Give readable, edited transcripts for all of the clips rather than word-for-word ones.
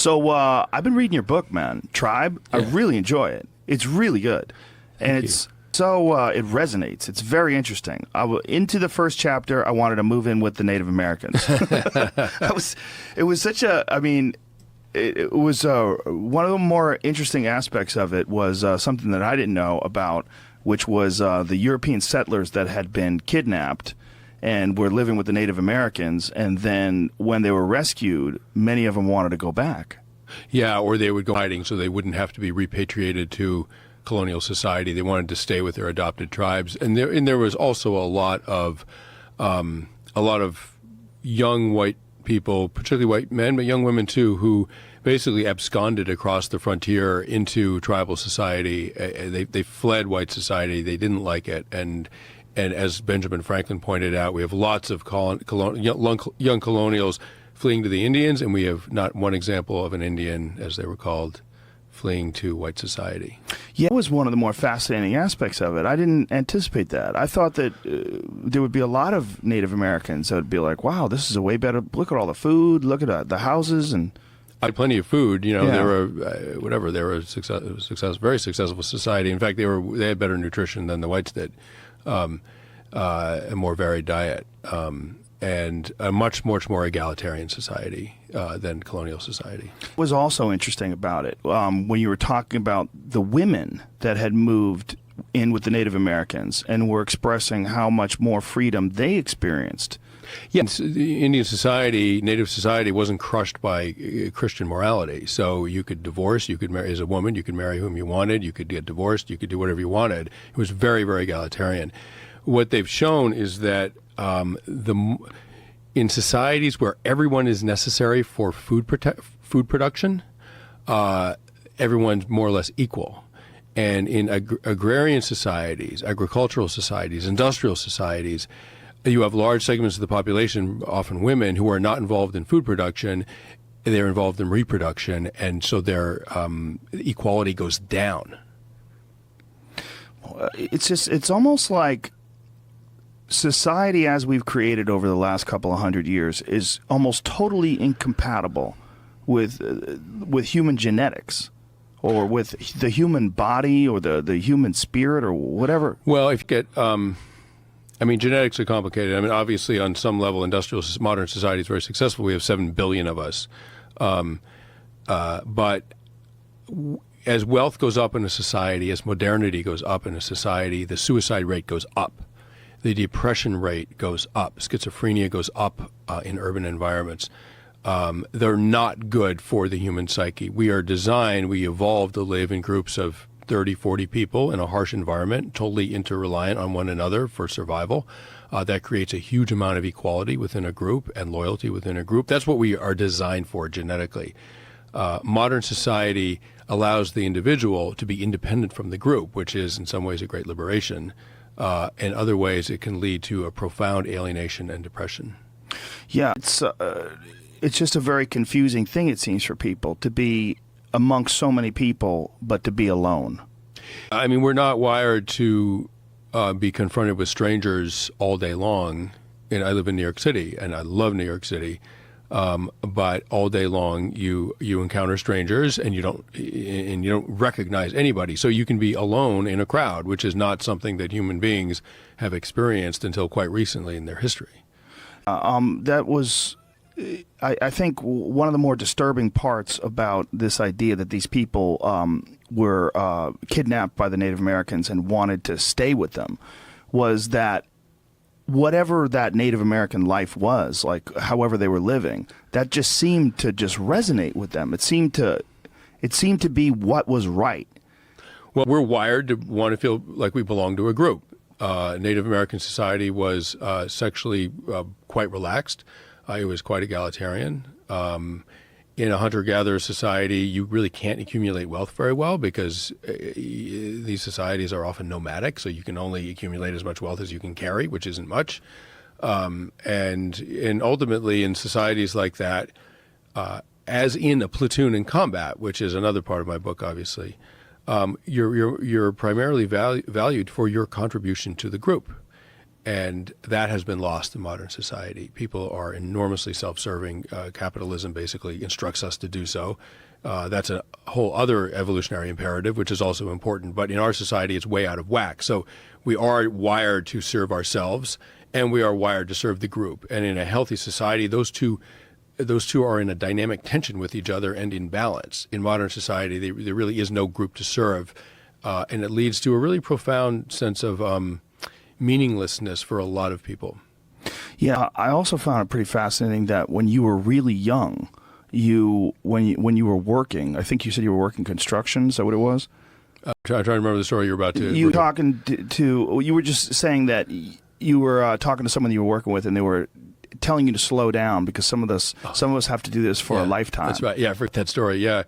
So I've been reading your book, man, Tribe. Yeah. I really enjoy it. It's really good. And it's so it resonates. It's very interesting. Into the first chapter, I wanted to move in with the Native Americans. It was such a, I mean, it was one of the more interesting aspects of it was something that I didn't know about, which was the European settlers that had been kidnapped and were living with the Native Americans. And then when they were rescued, many of them wanted to go back. Yeah, or they would go hiding so they wouldn't have to be repatriated to colonial society. They wanted to stay with their adopted tribes. And there was also a lot of young white people, particularly white men, but young women too, who basically absconded across the frontier into tribal society. They fled white society. They didn't like it. And as Benjamin Franklin pointed out, we have lots of young colonials fleeing to the Indians, and we have not one example of an Indian, as they were called, fleeing to white society. Yeah, it was one of the more fascinating aspects of it. I didn't anticipate that. I thought that there would be a lot of Native Americans that would be like, wow, this is a way better, look at all the food, look at the houses. And I had plenty of food, they were, they were a very successful society. In fact, they had better nutrition than the whites did, a more varied diet, and a much more egalitarian society than colonial society. What was also interesting about it, when you were talking about the women that had moved in with the Native Americans and were expressing how much more freedom they experienced. Yes, Indian society, Native society wasn't crushed by Christian morality. So you could divorce, you could marry as a woman, you could marry whom you wanted, you could get divorced, you could do whatever you wanted. It was very, very egalitarian. What they've shown is that in societies where everyone is necessary for food production, everyone's more or less equal. And in agrarian societies, agricultural societies, industrial societies, you have large segments of the population, often women, who are not involved in food production. They're involved in reproduction, and so their equality goes down. It's almost like society as we've created over the last couple of hundred years is almost totally incompatible with human genetics or with the human body or the human spirit or whatever. Well, if you get, genetics are complicated. I mean, obviously on some level, modern society is very successful. We have 7 billion of us. But as wealth goes up in a society, as modernity goes up in a society, the suicide rate goes up. The depression rate goes up. Schizophrenia goes up in urban environments. They're not good for the human psyche. We evolved to live in groups of 30, 40 people in a harsh environment, totally interreliant on one another for survival. That creates a huge amount of equality within a group and loyalty within a group. That's what we are designed for genetically. Modern society allows the individual to be independent from the group, which is in some ways a great liberation. In other ways, it can lead to a profound alienation and depression. Yeah, it's just a very confusing thing, it seems, for people to be amongst so many people, but to be alone. I mean, we're not wired to be confronted with strangers all day long. And I live in New York City, and I love New York City. But all day long, you encounter strangers, and you don't recognize anybody. So you can be alone in a crowd, which is not something that human beings have experienced until quite recently in their history. That was, I think, one of the more disturbing parts about this idea that these people were kidnapped by the Native Americans and wanted to stay with them was that whatever that Native American life was, like however they were living, that just seemed to just resonate with them. It seemed to be what was right. Well, we're wired to want to feel like we belong to a group. Native American society was sexually quite relaxed. It was quite egalitarian. In a hunter-gatherer society, you really can't accumulate wealth very well because these societies are often nomadic, so you can only accumulate as much wealth as you can carry, which isn't much. And ultimately, in societies like that, as in a platoon in combat, which is another part of my book, obviously, you're primarily valued for your contribution to the group. And that has been lost in modern society. People are enormously self-serving. Capitalism basically instructs us to do so. That's a whole other evolutionary imperative, which is also important. But in our society, it's way out of whack. So we are wired to serve ourselves, and we are wired to serve the group. And in a healthy society, those two are in a dynamic tension with each other and in balance. In modern society, there really is no group to serve, and it leads to a really profound sense of meaninglessness for a lot of people. Yeah, I also found it pretty fascinating that when you were really young, when you were working, I think you said you were working construction. Is that what it was? I'm trying to remember the story you're about to. You were talking to. You were just saying that you were talking to someone you were working with, and they were telling you to slow down because some of us have to do this for a lifetime. That's right. Yeah, I forget that story. Yeah.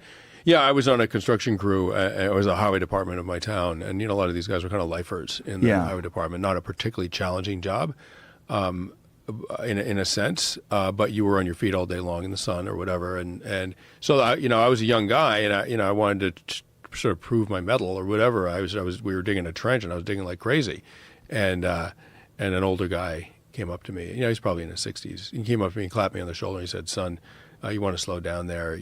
Yeah, I was on a construction crew. It was a highway department of my town, and a lot of these guys were kind of lifers in the highway department. Not a particularly challenging job, in a sense, but you were on your feet all day long in the sun or whatever. And so I was a young guy, and I wanted to sort of prove my mettle or whatever. We were digging a trench, and I was digging like crazy, and an older guy came up to me. He's probably in his 60s. He came up to me and clapped me on the shoulder. And he said, "Son, you want to slow down there?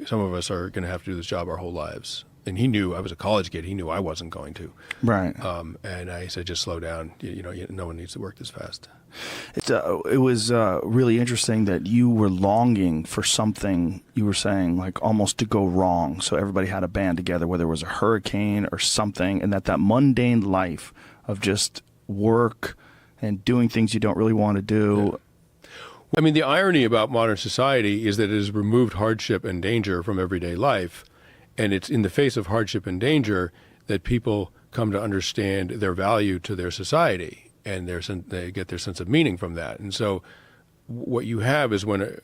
Some of us are going to have to do this job our whole lives." And he knew I was a college kid. He knew I wasn't going to. Right. And I said, "Just slow down. No one needs to work this fast." It was really interesting that you were longing for something, you were saying, like almost to go wrong. So everybody had a band together, whether it was a hurricane or something, and that mundane life of just work and doing things you don't really want to do. Yeah. I mean, the irony about modern society is that it has removed hardship and danger from everyday life. And it's in the face of hardship and danger that people come to understand their value to their society, and they get their sense of meaning from that. And so what you have is when,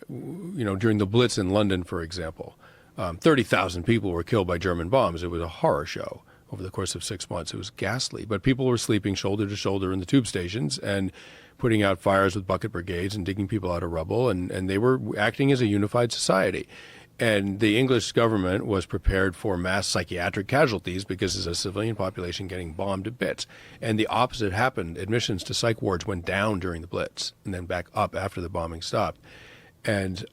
during the Blitz in London, for example, 30,000 people were killed by German bombs. It was a horror show over the course of 6 months. It was ghastly. But people were sleeping shoulder to shoulder in the tube stations and putting out fires with bucket brigades and digging people out of rubble, and they were acting as a unified society. And the English government was prepared for mass psychiatric casualties because there's a civilian population getting bombed to bits. And the opposite happened. Admissions to psych wards went down during the Blitz and then back up after the bombing stopped. And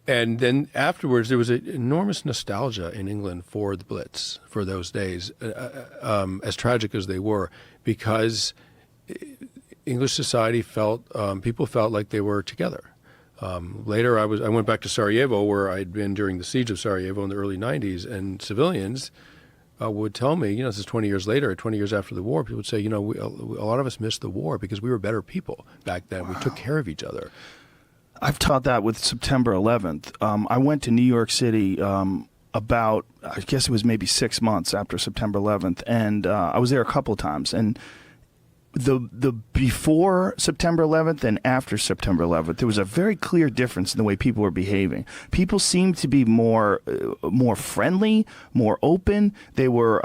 then afterwards, there was an enormous nostalgia in England for the Blitz, for those days, as tragic as they were, because English society people felt like they were together. Later, I went back to Sarajevo, where I'd been during the siege of Sarajevo in the early 90s, and civilians would tell me, this is 20 years later, 20 years after the war, people would say, a lot of us missed the war because we were better people back then. Wow. We took care of each other. I've taught that with September 11th. I went to New York City about, I guess it was maybe 6 months after September 11th, and I was there a couple of times, and the before September 11th and after September 11th, there was a very clear difference in the way people were behaving. People seemed to be more friendly, more open. They were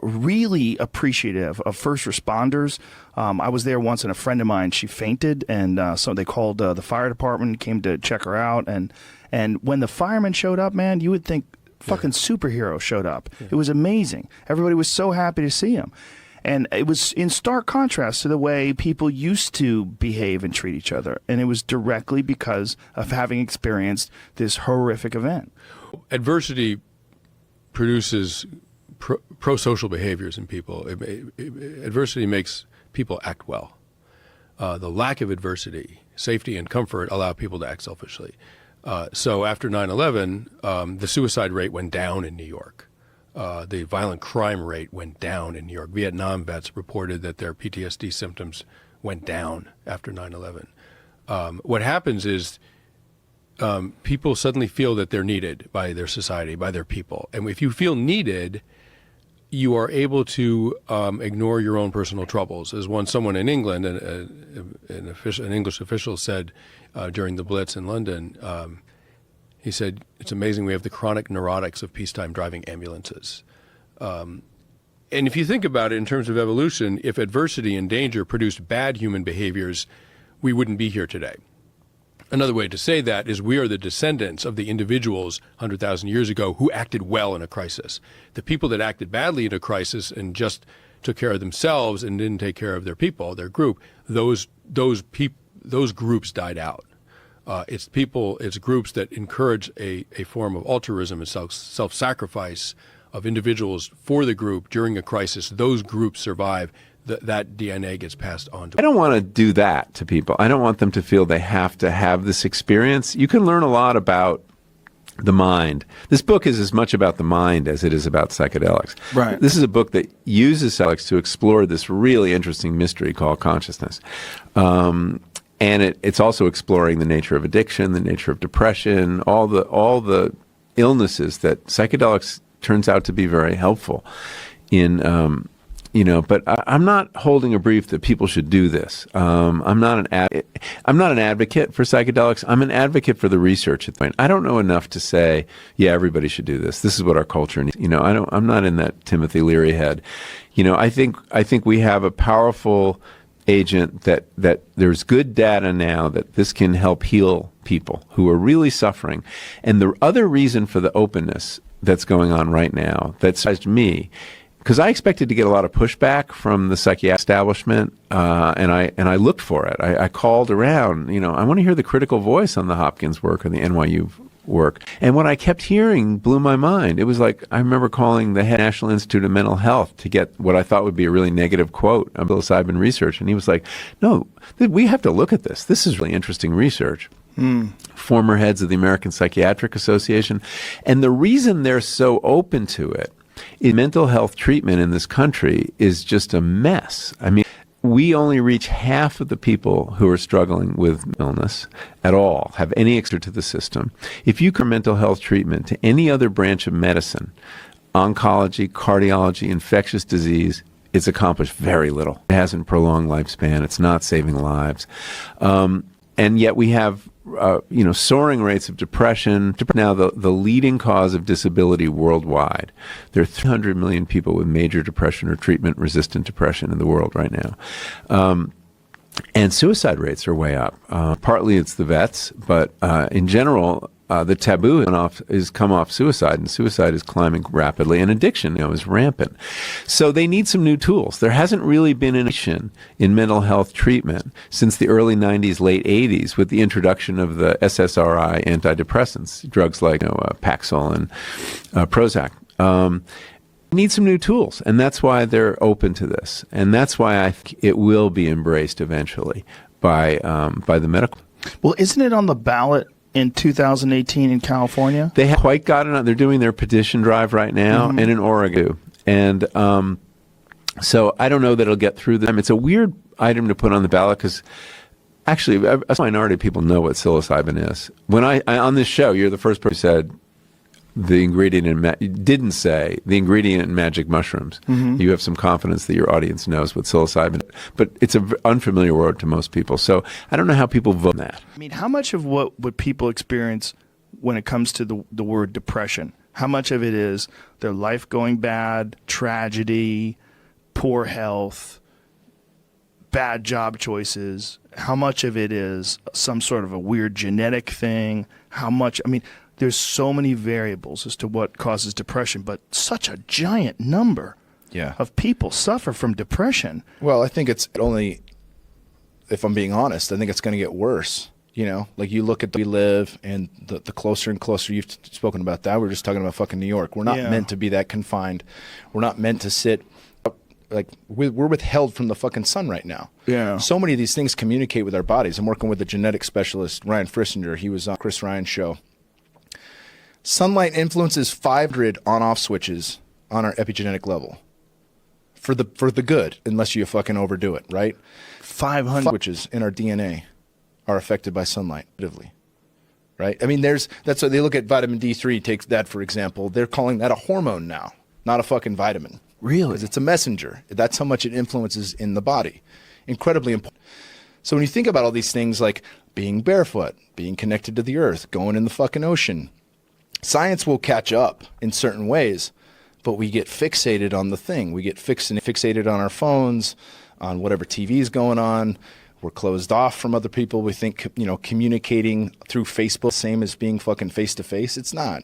really appreciative of first responders. I was there once, and a friend of mine, she fainted, and so they called the fire department, came to check her out, and when the firemen showed up, man, you would think fucking superhero showed up. Yeah. It was amazing. Everybody was so happy to see him. And it was in stark contrast to the way people used to behave and treat each other. And it was directly because of having experienced this horrific event. Adversity produces pro-social behaviors in people. Adversity makes people act well. The lack of adversity, safety and comfort allow people to act selfishly. So after 9/11, the suicide rate went down in New York. The violent crime rate went down in New York. Vietnam vets reported that their PTSD symptoms went down after 9/11. What happens is people suddenly feel that they're needed by their society, by their people. And if you feel needed, you are able to ignore your own personal troubles. As someone in England, an English official said during the Blitz in London, he said, "It's amazing we have the chronic neurotics of peacetime driving ambulances." And if you think about it in terms of evolution, if adversity and danger produced bad human behaviors, we wouldn't be here today. Another way to say that is we are the descendants of the individuals 100,000 years ago who acted well in a crisis. The people that acted badly in a crisis and just took care of themselves and didn't take care of their people, their group, those groups died out. It's groups that encourage a form of altruism and self-sacrifice of individuals for the group during a crisis. Those groups survive. That DNA gets passed on to. I don't want to do that to people. I don't want them to feel they have to have this experience. You can learn a lot about the mind. This book is as much about the mind as it is about psychedelics. Right. This is a book that uses psychedelics to explore this really interesting mystery called consciousness. And it's also exploring the nature of addiction, the nature of depression, all the illnesses that psychedelics turns out to be very helpful in. But I'm not holding a brief that people should do this. I'm not an advocate for psychedelics. I'm an advocate for the research. I don't know enough to say, yeah, everybody should do this. This is what our culture needs. I'm not in that Timothy Leary head. I think we have a powerful agent that there's good data now that this can help heal people who are really suffering. And the other reason for the openness that's going on right now that surprised me, because I expected to get a lot of pushback from the psychiatric establishment, and I looked for it. I called around. I want to hear the critical voice on the Hopkins work or the NYU work. And what I kept hearing blew my mind. It was like I remember calling the head National Institute of Mental Health to get what I thought would be a really negative quote on psilocybin research, and he was like, "No, we have to look at this. This is really interesting research." Former heads of the American Psychiatric Association, and the reason they're so open to it. Mental health treatment in this country is just a mess. I mean, we only reach half of the people who are struggling with illness at all, have any extra to the system. If you compare mental health treatment to any other branch of medicine, oncology, cardiology, infectious disease, it's accomplished very little. It hasn't prolonged lifespan. It's not saving lives. And yet we have soaring rates of depression. Now the leading cause of disability worldwide. There are 300 million people with major depression or treatment-resistant depression in the world right now. And suicide rates are way up. Partly it's the vets, but in general, the taboo is come off suicide, and suicide is climbing rapidly, and addiction is rampant. So they need some new tools. There hasn't really been innovation in mental health treatment since the early 90s, late 80s, with the introduction of the SSRI antidepressants, drugs like Paxil and Prozac. Need some new tools, and that's why they're open to this, and that's why I think it will be embraced eventually by the medical. Well, isn't it on the ballot in 2018 in California? They haven't quite gotten it. They're doing their petition drive right now, and in Oregon. And so I don't know that it'll get through them. It's a weird item to put on the ballot because actually a minority of people know what psilocybin is. When I on this show, you're the first person who said the ingredient didn't say the ingredient in magic mushrooms. You have some confidence that your audience knows what psilocybin is. But it's an unfamiliar word to most people. So I don't know how people vote on that. I mean, how much of what people experience when it comes to the word depression, how much of it is their life going bad, tragedy, poor health, bad job choices? How much of it is some sort of a weird genetic thing? How much, I mean, there's so many variables as to what causes depression, but such a giant number of people suffer from depression. Well, I think it's only, if I'm being honest, I think it's going to get worse. Like you look at we live, and the closer and closer, you've spoken about that. We're just talking about fucking New York. We're not meant to be that confined. We're not meant to sit, like we're withheld from the fucking sun right now. Yeah. So many of these things communicate with our bodies. I'm working with a genetic specialist, Ryan Frissinger. He was on Chris Ryan's show. Sunlight influences 500 on-off switches on our epigenetic level for the good, unless you fucking overdo it, right? 500 switches in our DNA are affected by sunlight, right? I mean, that's what they look at vitamin D3, takes that for example. They're calling that a hormone now, not a fucking vitamin. Really? Because it's a messenger. That's how much it influences in the body. Incredibly important. So when you think about all these things like being barefoot, being connected to the earth, going in the fucking ocean, science will catch up in certain ways, but we get fixated on the thing. We get fixated on our phones, on whatever TV is going on. We're closed off from other people. We think, communicating through Facebook, same as being fucking face to face. It's not.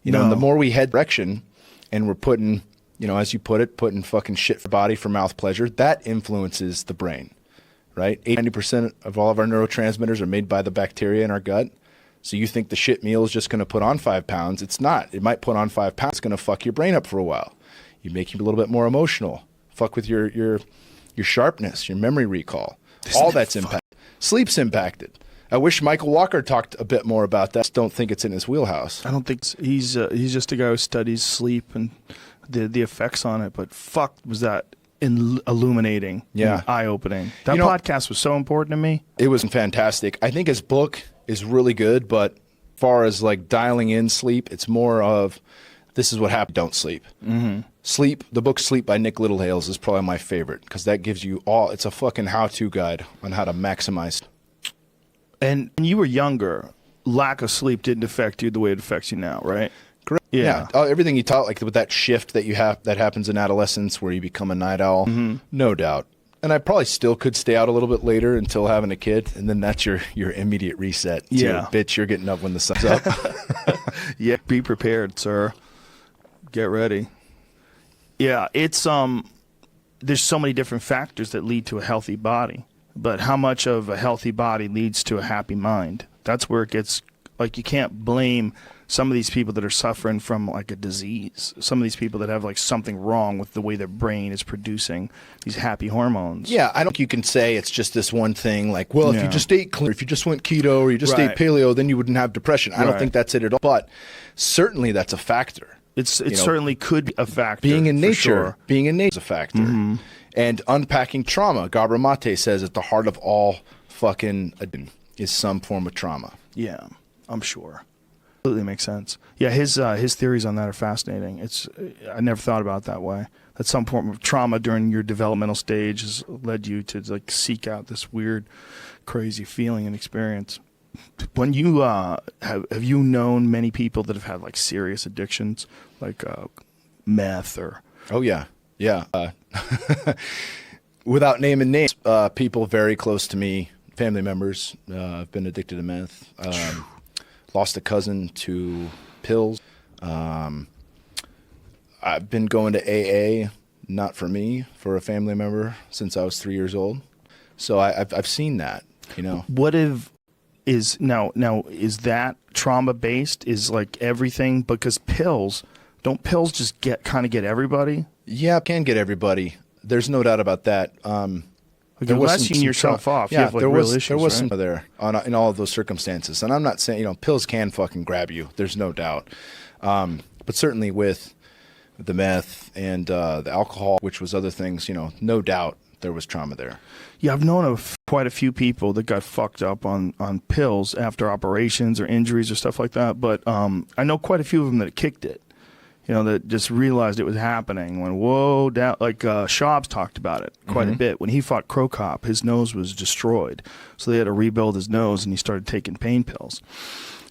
And the more we head direction and we're putting, as you put it, putting fucking shit for body for mouth pleasure, that influences the brain, right? 90% of all of our neurotransmitters are made by the bacteria in our gut. So you think the shit meal is just going to put on 5 pounds. It's not. It might put on 5 pounds. It's going to fuck your brain up for a while. You make you a little bit more emotional. Fuck with your sharpness, your memory recall. All that's impacted. Sleep's impacted. I wish Michael Walker talked a bit more about that. I just don't think it's in his wheelhouse. I don't think he's just a guy who studies sleep and the effects on it. But fuck, was that illuminating, and eye-opening. That podcast was so important to me. It was fantastic. I think his book is really good, but as far as like dialing in sleep, it's more of this is what happened. Don't sleep. Mm-hmm. Sleep. The book Sleep by Nick Littlehales is probably my favorite because that gives you all. It's a fucking how-to guide on how to maximize. And when you were younger, lack of sleep didn't affect you the way it affects you now, right? Correct. Yeah. Everything you taught, like with that shift that you have that happens in adolescence where you become a night owl, no doubt. And I probably still could stay out a little bit later until having a kid, and then that's your immediate reset. Yeah. Bitch, you're getting up when the sun's up. Yeah, be prepared, sir. Get ready. Yeah, it's there's so many different factors that lead to a healthy body, but how much of a healthy body leads to a happy mind? That's where it gets like you can't blame some of these people that are suffering from like a disease. Some of these people that have like something wrong with the way their brain is producing these happy hormones. Yeah, I don't think you can say it's just this one thing like, well, if you just ate clean, if you just went keto or you just ate paleo, then you wouldn't have depression. I don't think that's it at all. But certainly that's a factor. It certainly could be a factor. Being in nature, sure. Being in nature is a factor. Mm-hmm. And unpacking trauma. Gabor Mate says at the heart of all fucking is some form of trauma. Yeah, I'm sure. Completely makes sense. Yeah, his theories on that are fascinating. I never thought about it that way. That some form of trauma during your developmental stage has led you to like seek out this weird, crazy feeling and experience. When you have you known many people that have had like serious addictions, like meth or? Oh yeah. Without naming names, people very close to me, family members, have been addicted to meth. Lost a cousin to pills. I've been going to AA, not for me, for a family member since I was 3 years old. So I've seen that, What is that trauma based? Is like everything because don't pills just get everybody? Yeah, it can get everybody. There's no doubt about that. You're lessing yourself off. Yeah, you have like real issues, there was right? some there in all of those circumstances. And I'm not saying, pills can fucking grab you. There's no doubt. But certainly with the meth and the alcohol, which was other things, no doubt there was trauma there. Yeah, I've known of quite a few people that got fucked up on pills after operations or injuries or stuff like that. But I know quite a few of them that kicked it. That just realized it was happening. When whoa, down like Schaub's talked about it quite a bit. When he fought Crow Cop, his nose was destroyed, so they had to rebuild his nose, and he started taking pain pills.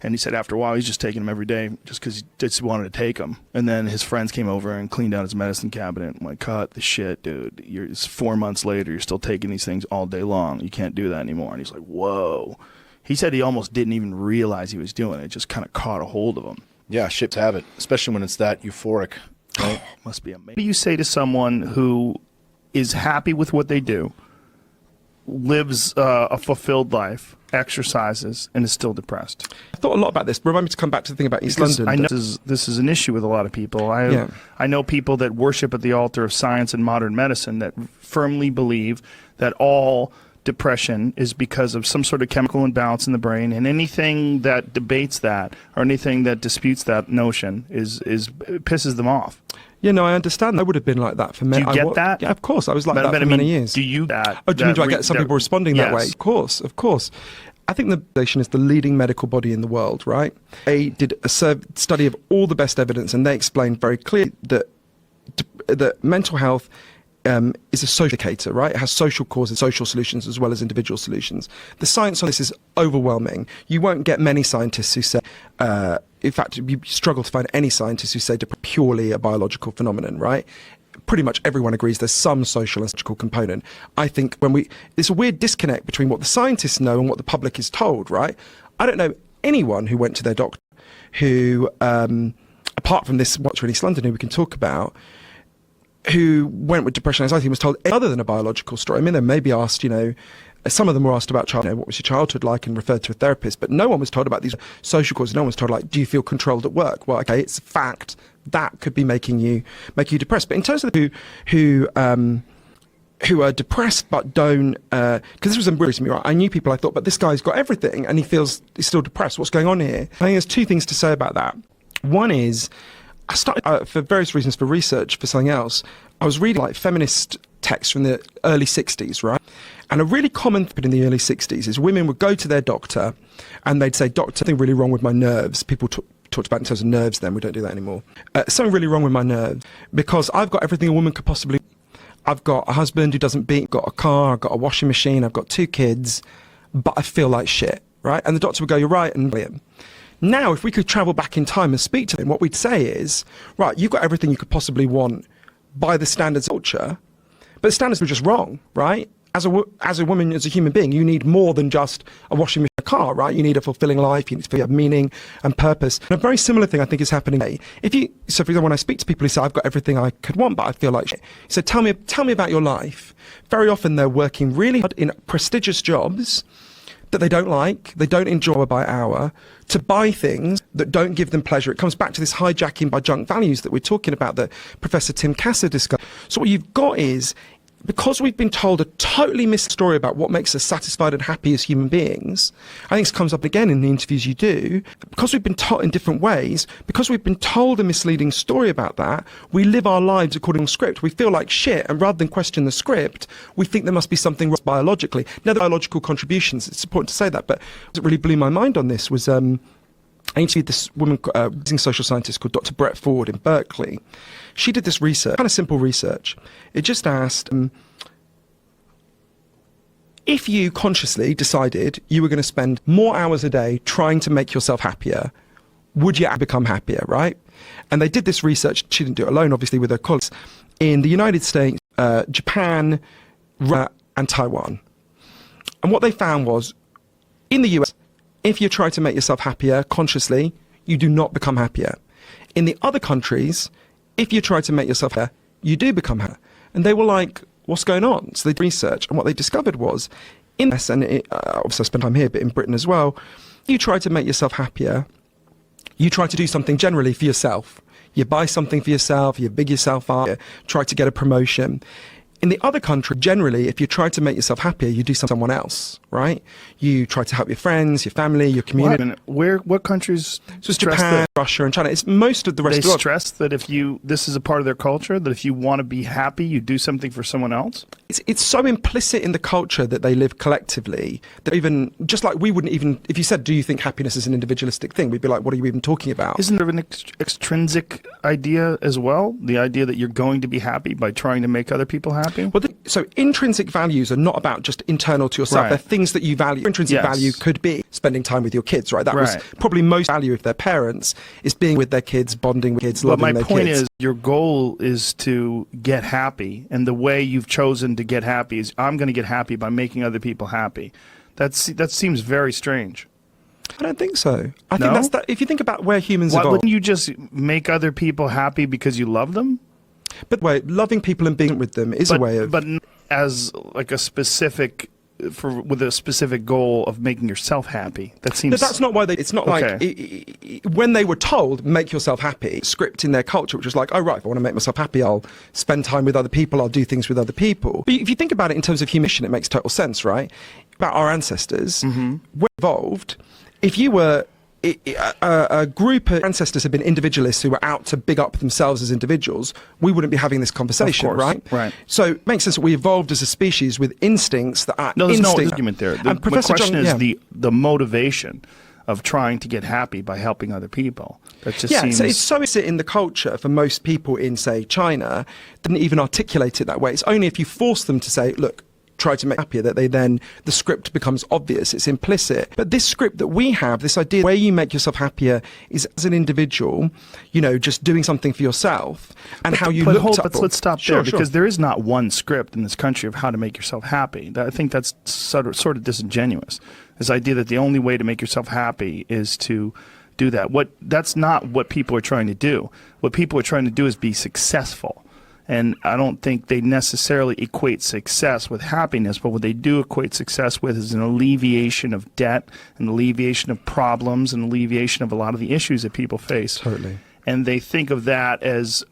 And he said after a while, he's just taking them every day just because he just wanted to take them. And then his friends came over and cleaned out his medicine cabinet. I'm like, cut the shit, dude. It's 4 months later, you're still taking these things all day long. You can't do that anymore. And he's like, whoa. He said he almost didn't even realize he was doing it. It just kind of caught a hold of him. Yeah, ships have it, especially when it's that euphoric. Right? Must be amazing. What do you say to someone who is happy with what they do, lives a fulfilled life, exercises, and is still depressed? I thought a lot about this. Remind me to come back to the thing about East London. I know this is an issue with a lot of people. I know people that worship at the altar of science and modern medicine that firmly believe that all depression is because of some sort of chemical imbalance in the brain, and anything that debates that or anything that disputes that notion it pisses them off. Yeah, no, I understand. I would have been like that for many. Do you get that? Yeah, of course. I was like that for many years. Do you that? Oh, do you mean do I get some people responding that way? Of course. I think the organization is the leading medical body in the world, right? They did a study of all the best evidence, and they explained very clearly that mental health is a social indicator, right? It has social causes, social solutions, as well as individual solutions. The science on this is overwhelming. You won't get many scientists who say, in fact, you struggle to find any scientists who say depression is purely a biological phenomenon, right? Pretty much everyone agrees there's some social and psychological component. I think there's a weird disconnect between what the scientists know and what the public is told, right? I don't know anyone who went to their doctor who, apart from this watcher in East London who we can talk about, who went with depression and anxiety was told other than a biological story. I mean, they may be asked, some of them were asked about what was your childhood like and referred to a therapist, but no one was told about these social causes. No one was told, like, do you feel controlled at work? Well, okay, it's a fact that could be making you depressed. But in terms of who are depressed but don't, because this was weird to me, right? I knew people I thought, but this guy's got everything and he's still depressed. What's going on here? I think there's two things to say about that. One is, I started, for various reasons, for research, for something else, I was reading like feminist texts from the early 60s, right? And a really common thing in the early 60s is women would go to their doctor and they'd say, doctor, something really wrong with my nerves. People talked about in terms of nerves then, we don't do that anymore. Something really wrong with my nerves because I've got everything a woman could possibly. I've got a husband who doesn't beat, got a car, I've got a washing machine, I've got 2 kids, but I feel like shit, right? And the doctor would go, you're right, and brilliant. Now, if we could travel back in time and speak to him, what we'd say is, right, you've got everything you could possibly want by the standards of culture, but the standards were just wrong, right? As a woman, as a human being, you need more than just a washing machine, a car, right? You need a fulfilling life, you need to have meaning and purpose. And a very similar thing I think is happening today. So for example, when I speak to people who say, I've got everything I could want, but I feel like shit. So tell me about your life. Very often they're working really hard in prestigious jobs that they don't like, they don't enjoy by hour, to buy things that don't give them pleasure. It comes back to this hijacking by junk values that we're talking about that Professor Tim Kasser discussed. So what you've got is, because we've been told a totally missed story about what makes us satisfied and happy as human beings, I think this comes up again in the interviews you do, because we've been taught in different ways, because we've been told a misleading story about that, we live our lives according to script. We feel like shit, and rather than question the script, we think there must be something wrong biologically. Now, the biological contributions, it's important to say that, but what really blew my mind on this was, I interviewed this woman, social scientist called Dr. Brett Ford in Berkeley. She did this research, kind of simple research. It just asked, if you consciously decided you were going to spend more hours a day trying to make yourself happier, would you become happier, right? And they did this research, she didn't do it alone, obviously, with her colleagues, in the United States, Japan, Russia, and Taiwan. And what they found was, in the US, if you try to make yourself happier consciously, you do not become happier. In the other countries, if you try to make yourself happier, you do become happier. And they were like, what's going on? So they did research, and what they discovered was, in this, and obviously I spent time here, but in Britain as well, you try to make yourself happier, you try to do something generally for yourself. You buy something for yourself, you big yourself up, you try to get a promotion. In the other country, generally, if you try to make yourself happier, you do something someone else, right? You try to help your friends, your family, your community. What countries? So it's Japan, Russia, and China. It's most of the rest of the world. They stress that this is a part of their culture, that if you want to be happy, you do something for someone else? It's so implicit in the culture that they live collectively that even, just like we wouldn't even, if you said, do you think happiness is an individualistic thing? We'd be like, what are you even talking about? Isn't there an extrinsic idea as well? The idea that you're going to be happy by trying to make other people happy? Well, so intrinsic values are not about just internal to yourself. Right. They're things that you value. Intrinsic value could be spending time with your kids, right? That was probably most value if they're parents, is being with their kids, bonding with kids, loving their kids. But my point is, your goal is to get happy, and the way you've chosen to get happy is, I'm going to get happy by making other people happy. That seems very strange. I don't think so. I think that's that. If you think about where humans evolved, wouldn't you just make other people happy because you love them? But wait, loving people and being with them is a way of. But as like a specific, with a specific goal of making yourself happy. That seems. No, that's not why they. It's not like when they were told make yourself happy. Script in their culture, which was like, oh right, if I want to make myself happy, I'll spend time with other people. I'll do things with other people. But if you think about it in terms of human mission, it makes total sense, right? About our ancestors, we're evolved. If you were a group of ancestors had been individualists who were out to big up themselves as individuals, we wouldn't be having this conversation, right? Right. So it makes sense that we evolved as a species with instincts that are there's no argument there. The question John, is the motivation of trying to get happy by helping other people. That just seems... so it's so implicit in the culture for most people in, say, China, didn't even articulate it that way. It's only if you force them to say, look, try to make happier, that the script becomes obvious. It's implicit. But this script that we have, this idea where you make yourself happier is as an individual, just doing something for yourself, and how you look at. But let's stop there, because there is not one script in this country of how to make yourself happy. I think that's sort of disingenuous. This idea that the only way to make yourself happy is to do that. That's not what people are trying to do. What people are trying to do is be successful. And I don't think they necessarily equate success with happiness, but what they do equate success with is an alleviation of debt, an alleviation of problems, an alleviation of a lot of the issues that people face. Totally. And they think of that as,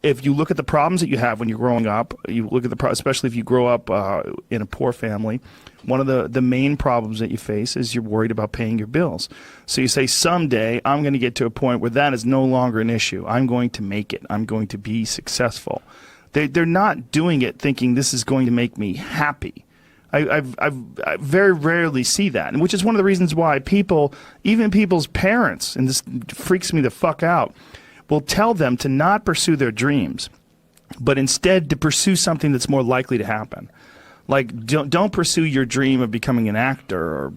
if you look at the problems that you have when you're growing up, you look at especially if you grow up in a poor family, one of the main problems that you face is you're worried about paying your bills. So you say, someday I'm going to get to a point where that is no longer an issue. I'm going to make it. I'm going to be successful. They're not doing it thinking this is going to make me happy. I very rarely see that, and which is one of the reasons why people, even people's parents, and this freaks me the fuck out, will tell them to not pursue their dreams, but instead to pursue something that's more likely to happen. Like, don't pursue your dream of becoming an actor or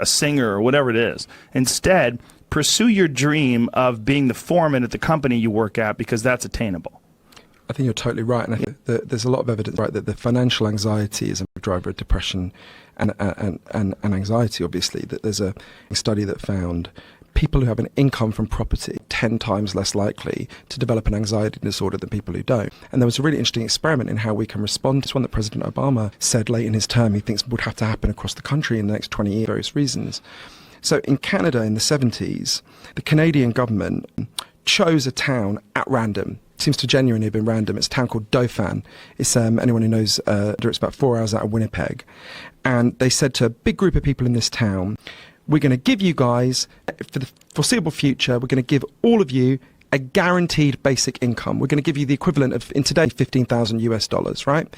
a singer or whatever it is. Instead, pursue your dream of being the foreman at the company you work at, because that's attainable. I think you're totally right, and I think that there's a lot of evidence, right, that the financial anxiety is a driver of depression and anxiety. Obviously, that there's a study that found people who have an income from property 10 times less likely to develop an anxiety disorder than people who don't. And there was a really interesting experiment in how we can respond. It's one that President Obama said late in his term he thinks would have to happen across the country in the next 20 years for various reasons. So in Canada in the 70s, the Canadian government chose a town at random. Seems to genuinely have been random. It's a town called Dauphin. It's anyone who knows, it's about 4 hours out of Winnipeg. And they said to a big group of people in this town, we're going to give you guys, for the foreseeable future, we're going to give all of you a guaranteed basic income. We're going to give you the equivalent of, in today, $15,000, right?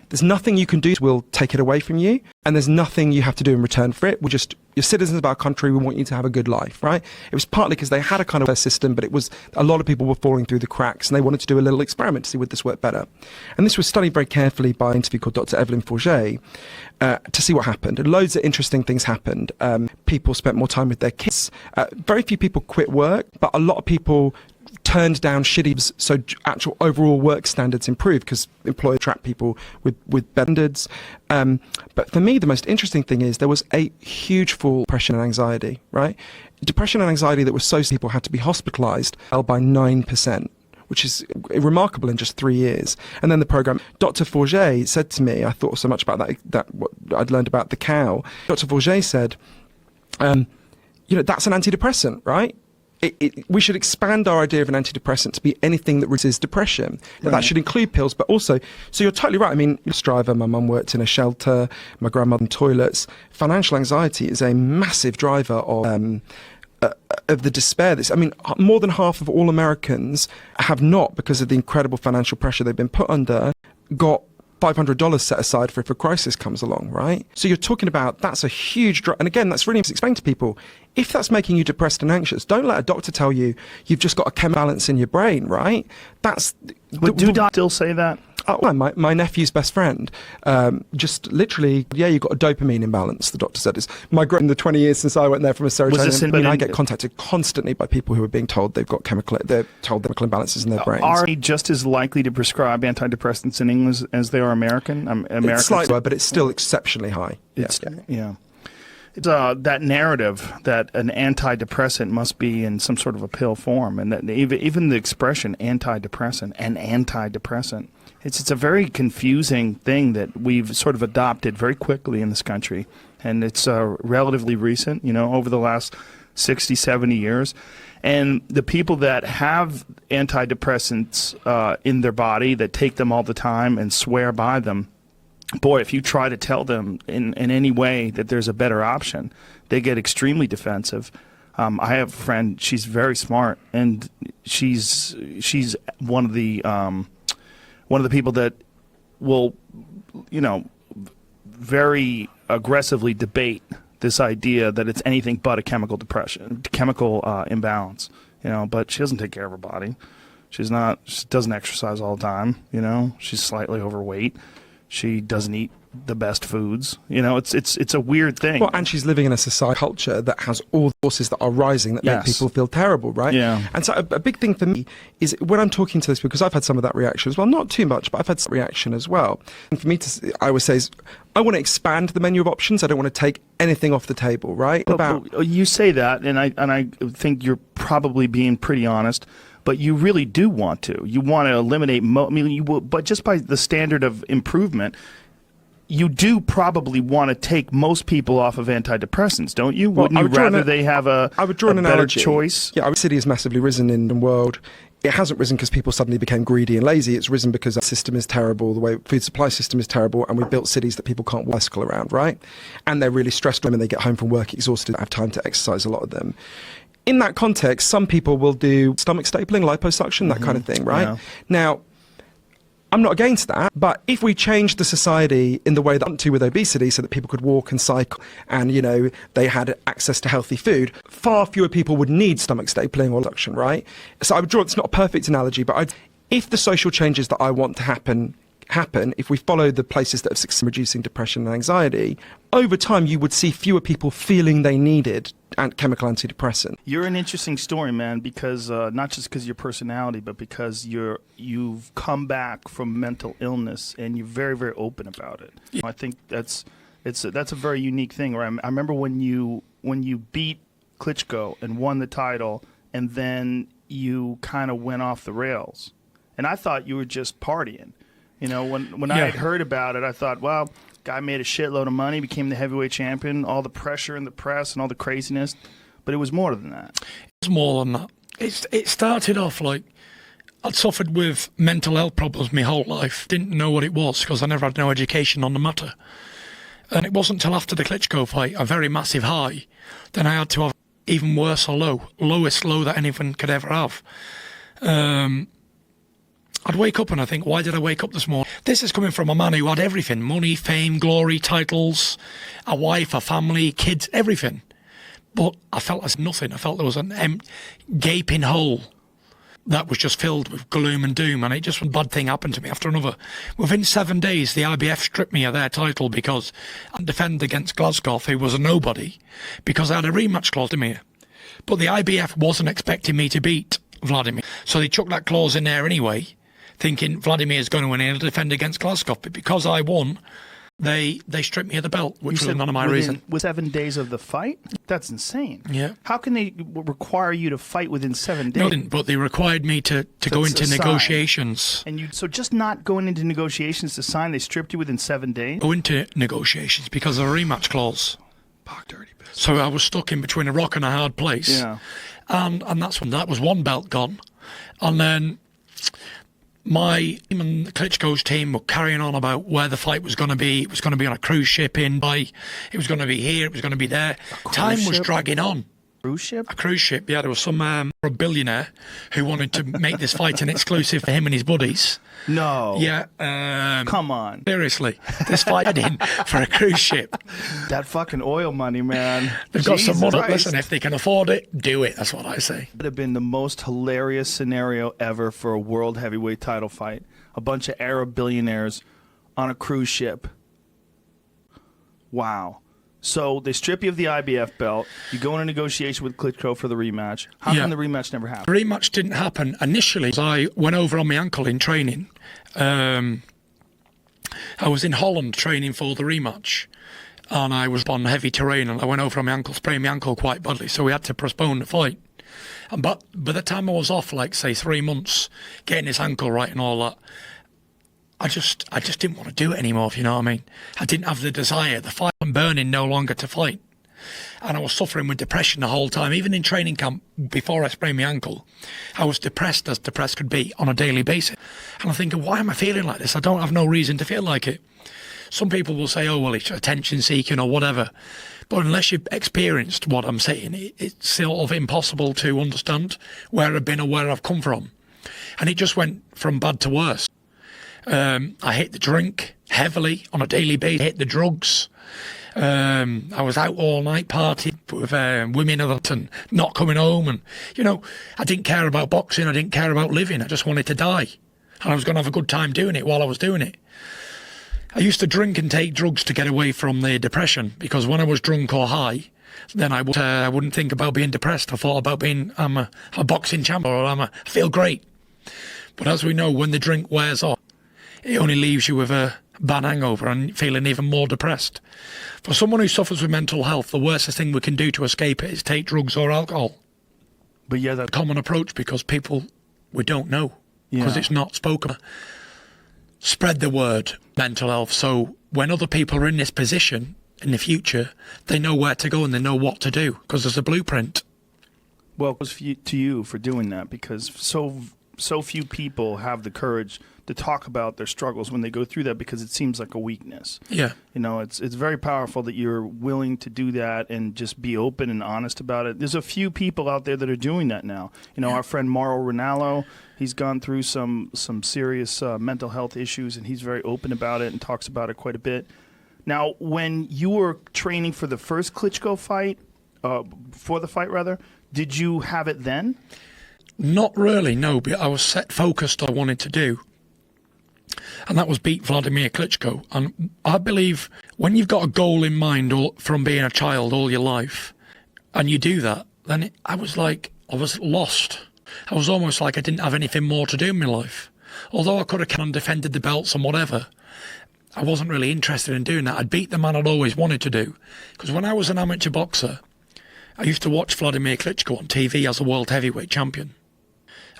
There's nothing you can do. We'll take it away from you. And there's nothing you have to do in return for it. You're citizens of our country. We want you to have a good life, right? It was partly because they had a kind of system, but it was a lot of people were falling through the cracks, and they wanted to do a little experiment to see would this work better. And this was studied very carefully by an interview called Dr. Evelyn Forget to see what happened. And loads of interesting things happened. People spent more time with their kids. Very few people quit work, but a lot of people turned down shitty, so actual overall work standards improved because employers attract people with standards. But for me, the most interesting thing is there was a huge fall in depression and anxiety, right? Depression and anxiety that was so people had to be hospitalized fell by 9%. Which is remarkable in just 3 years. And then the program, Dr. Forget said to me, I thought so much about that what I'd learned about the cow. Dr. Forget said, that's an antidepressant, right? We should expand our idea of an antidepressant to be anything that reduces depression. Right. That should include pills, but also, so you're totally right. I mean, bus driver, my mum worked in a shelter, my grandmother in toilets. Financial anxiety is a massive driver of the despair. More than half of all Americans have not, because of the incredible financial pressure they've been put under, got $500 set aside for if a crisis comes along, right? So you're talking about, that's a huge drop. And again, that's really to explain to people, if that's making you depressed and anxious, don't let a doctor tell you you've just got a chemical balance in your brain, right? Do doctors still say that? Oh, my nephew's best friend, just literally, you've got a dopamine imbalance, the doctor said. It's in the 20 years since I went there from a serotonin. I get contacted constantly by people who are being told they're told chemical imbalances in their brains. Are they just as likely to prescribe antidepressants in England as they are American? It's slightly lower, but it's still exceptionally high. Yeah. It's that narrative that an antidepressant must be in some sort of a pill form, and that even the expression antidepressant and antidepressant, it's a very confusing thing that we've sort of adopted very quickly in this country, and it's relatively recent, over the last 60, 70 years. And the people that have antidepressants in their body, that take them all the time and swear by them, boy, if you try to tell them in any way that there's a better option, they get extremely defensive. I have a friend, she's very smart, and she's one of the people that will, very aggressively debate this idea that it's anything but a chemical imbalance, but she doesn't take care of her body. She doesn't exercise all the time, she's slightly overweight. She doesn't eat the best foods. It's a weird thing. Well, and she's living in a society culture that has all the forces that are rising that make people feel terrible, right? Yeah. And so a big thing for me is when I'm talking to this, because I've had some of that reaction as well, not too much, but I've had some reaction as well. And for me I always say, I want to expand the menu of options. I don't want to take anything off the table, right? You say that, and I think you're probably being pretty honest. but you really do want to. You want to eliminate. But just by the standard of improvement, you do probably want to take most people off of antidepressants, don't you? Well, Wouldn't you rather they have a better analogy. choice? Yeah, obesity has massively risen in the world. It hasn't risen because people suddenly became greedy and lazy. It's risen because our system is terrible, the way food supply system is terrible, and we built cities that people can't bicycle around, right? And they're really stressed when they get home from work exhausted, don't have time to exercise, a lot of them. In that context, some people will do stomach stapling, liposuction, that kind of thing, right? Yeah. Now, I'm not against that, but if we change the society in the way that I want to with obesity so that people could walk and cycle and, you know, they had access to healthy food, far fewer people would need stomach stapling or liposuction, right? So I would draw, it's not a perfect analogy, but if the social changes that I want to happen, if we follow the places that have succeeded in reducing depression and anxiety, over time you would see fewer people feeling they needed chemical antidepressant. You're an interesting story, man, because not just because of your personality, but because you've come back from mental illness and you're very, very open about it. I think that's a very unique thing. Right? I remember when you beat Klitschko and won the title, and then you kind of went off the rails, and I thought you were just partying. You know, when I had heard about it, I thought, well, guy made a shitload of money, became the heavyweight champion, all the pressure in the press and all the craziness. But it was more than that. It's more than that. It started off like I'd suffered with mental health problems my whole life. Didn't know what it was because I never had no education on the matter. And it wasn't until after the Klitschko fight, a very massive high, then I had to have even worse a low, lowest low that anyone could ever have. I'd wake up and I think, why did I wake up this morning? This is coming from a man who had everything: money, fame, glory, titles, a wife, a family, kids, everything. But I felt as nothing. I felt there was an gaping hole that was just filled with gloom and doom, and it just one bad thing happened to me after another. Within 7 days, the IBF stripped me of their title because I defended against Glasgow, who was a nobody, because I had a rematch clause in me. But the IBF wasn't expecting me to beat Vladimir, so they chucked that clause in there anyway, thinking Vladimir is going to win and he'll defend against Glasgow. But because I won, they stripped me of the belt, which was none of my reason. With 7 days of the fight? That's insane. Yeah. How can they require you to fight within 7 days? No, but they required me to go into negotiations. And so just not going into negotiations to sign, they stripped you within 7 days? Go into negotiations because of a rematch clause. Fuck, dirty bitch. So I was stuck in between a rock and a hard place. Yeah. And that was one belt gone. And then my team and Klitschko's team were carrying on about where the fight was going to be. It was going to be on a cruise ship in Dubai. It was going to be here. It was going to be there. Time was dragging on. Cruise ship? A cruise ship, yeah. There was some a billionaire who wanted to make this fight an exclusive for him and his buddies. No. Yeah. Come on. Seriously. This fight in for a cruise ship. That fucking oil money, man. They've got some money. Christ. Listen, if they can afford it, do it. That's what I say. Would have been the most hilarious scenario ever for a world heavyweight title fight. A bunch of Arab billionaires on a cruise ship. Wow. So they strip you of the IBF belt. You go in a negotiation with Klitschko for the rematch. How come the rematch never happened? The rematch didn't happen. Initially, I went over on my ankle in training. I was in Holland training for the rematch. And I was on heavy terrain and I went over on my ankle, sprained my ankle quite badly. So we had to postpone the fight. But by the time I was off, like, say, 3 months, getting this ankle right and all that, I just didn't want to do it anymore, if you know what I mean. I didn't have the desire, the fire and burning no longer to fight. And I was suffering with depression the whole time. Even in training camp, before I sprained my ankle, I was depressed as depressed could be on a daily basis. And I'm thinking, why am I feeling like this? I don't have no reason to feel like it. Some people will say, oh, well, it's attention seeking or whatever. But unless you've experienced what I'm saying, it's sort of impossible to understand where I've been or where I've come from. And it just went from bad to worse. I hit the drink heavily on a daily basis. I hit the drugs. I was out all night partying with women and not coming home. And, you know, I didn't care about boxing. I didn't care about living. I just wanted to die. And I was going to have a good time doing it while I was doing it. I used to drink and take drugs to get away from the depression, because when I was drunk or high, then I wouldn't think about being depressed. I thought about being, I'm a boxing champion, or I feel great. But as we know, when the drink wears off, it only leaves you with a bad hangover and feeling even more depressed. For someone who suffers with mental health, the worst thing we can do to escape it is take drugs or alcohol. But yeah, A common approach, because people we don't know because it's not spoken. Spread the word, mental health. So when other people are in this position in the future, they know where to go and they know what to do because there's a blueprint. Well, it was to you for doing that because so few people have the courage to talk about their struggles when they go through that because it seems like a weakness. Yeah. You know, it's very powerful that you're willing to do that and just be open and honest about it. There's a few people out there that are doing that now. You know, our friend Mauro Ranallo, he's gone through some serious mental health issues, and he's very open about it and talks about it quite a bit. Now, when you were training for the first Klitschko fight, did you have it then? Not really, no, but I was focused on what I wanted to do. And that was beat Vladimir Klitschko. And I believe when you've got a goal in mind from being a child all your life, and you do that, then I was lost. I was almost like I didn't have anything more to do in my life. Although I could have come and defended the belts and whatever, I wasn't really interested in doing that. I'd beat the man I'd always wanted to do. Because when I was an amateur boxer, I used to watch Vladimir Klitschko on TV as a world heavyweight champion.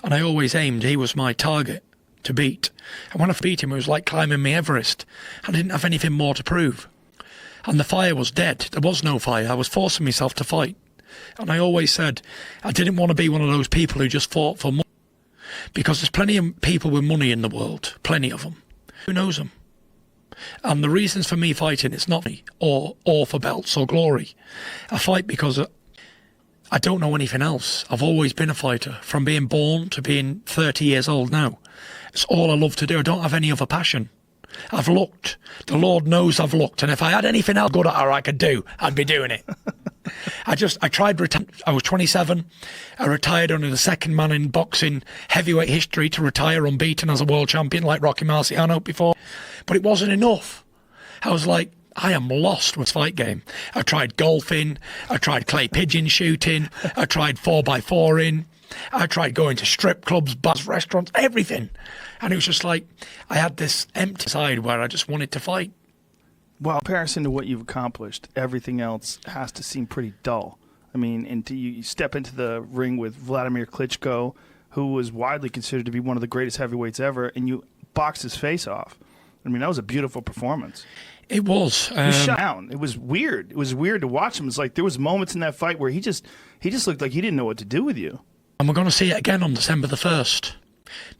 And I always aimed, he was my target to beat. And when I beat him, it was like climbing my Everest. I didn't have anything more to prove. And the fire was dead. There was no fire. I was forcing myself to fight. And I always said, I didn't want to be one of those people who just fought for money. Because there's plenty of people with money in the world. Plenty of them. Who knows them? And the reasons for me fighting, it's not me or for belts or glory. I fight because I don't know anything else. I've always been a fighter, from being born to being 30 years old now. It's all I love to do. I don't have any other passion. I've looked. The Lord knows I've looked. And if I had anything else good at or I could do, I'd be doing it. I tried, I was 27. I retired under the second man in boxing heavyweight history to retire unbeaten as a world champion like Rocky Marciano before. But it wasn't enough. I was like, I am lost with this fight game. I tried golfing. I tried clay pigeon shooting. I tried 4x4ing. I tried going to strip clubs, bars, restaurants, everything. And it was just like I had this empty side where I just wanted to fight. Well, in comparison to what you've accomplished, everything else has to seem pretty dull. I mean, until you step into the ring with Vladimir Klitschko, who was widely considered to be one of the greatest heavyweights ever, and you boxed his face off. I mean, that was a beautiful performance. It was. He shut down. It was weird. It was weird to watch him. It was like there was moments in that fight where he just looked like he didn't know what to do with you. And we're going to see it again on December the 1st.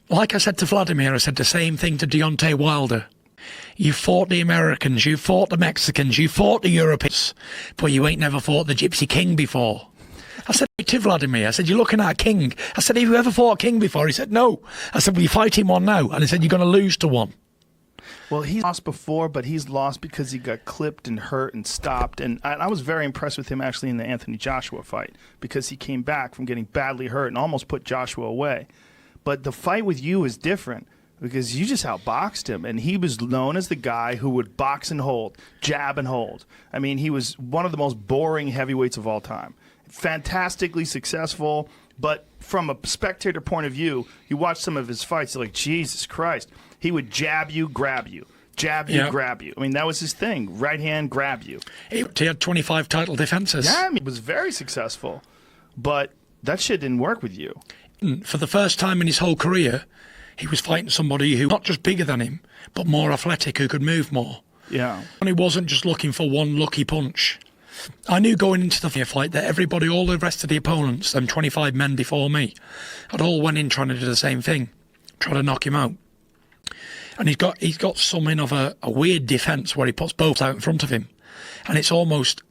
Like I said to Vladimir, I said the same thing to Deontay Wilder. You fought the Americans, you fought the Mexicans, you fought the Europeans, but you ain't never fought the Gypsy King before. I said to Vladimir, I said, you're looking at a king. I said, have you ever fought a king before? He said, no. I said, well, you're fighting one now. And he said, you're going to lose to one. Well, he's lost before, but he's lost because he got clipped and hurt and stopped. And I was very impressed with him actually in the Anthony Joshua fight because he came back from getting badly hurt and almost put Joshua away. But the fight with you is different because you just outboxed him, and he was known as the guy who would box and hold, jab and hold. I mean, he was one of the most boring heavyweights of all time. Fantastically successful, but from a spectator point of view, you watch some of his fights, you're like, Jesus Christ. He would jab you, grab you. Jab you, grab you. I mean, that was his thing. Right hand, grab you. He had 25 title defenses. Yeah, I mean, he was very successful. But that shit didn't work with you. For the first time in his whole career, he was fighting somebody who not just bigger than him, but more athletic, who could move more. Yeah. And he wasn't just looking for one lucky punch. I knew going into the fight that everybody, all the rest of the opponents, them 25 men before me, had all went in trying to do the same thing, trying to knock him out. And he's got something of a weird defence where he puts both out in front of him. And it's almost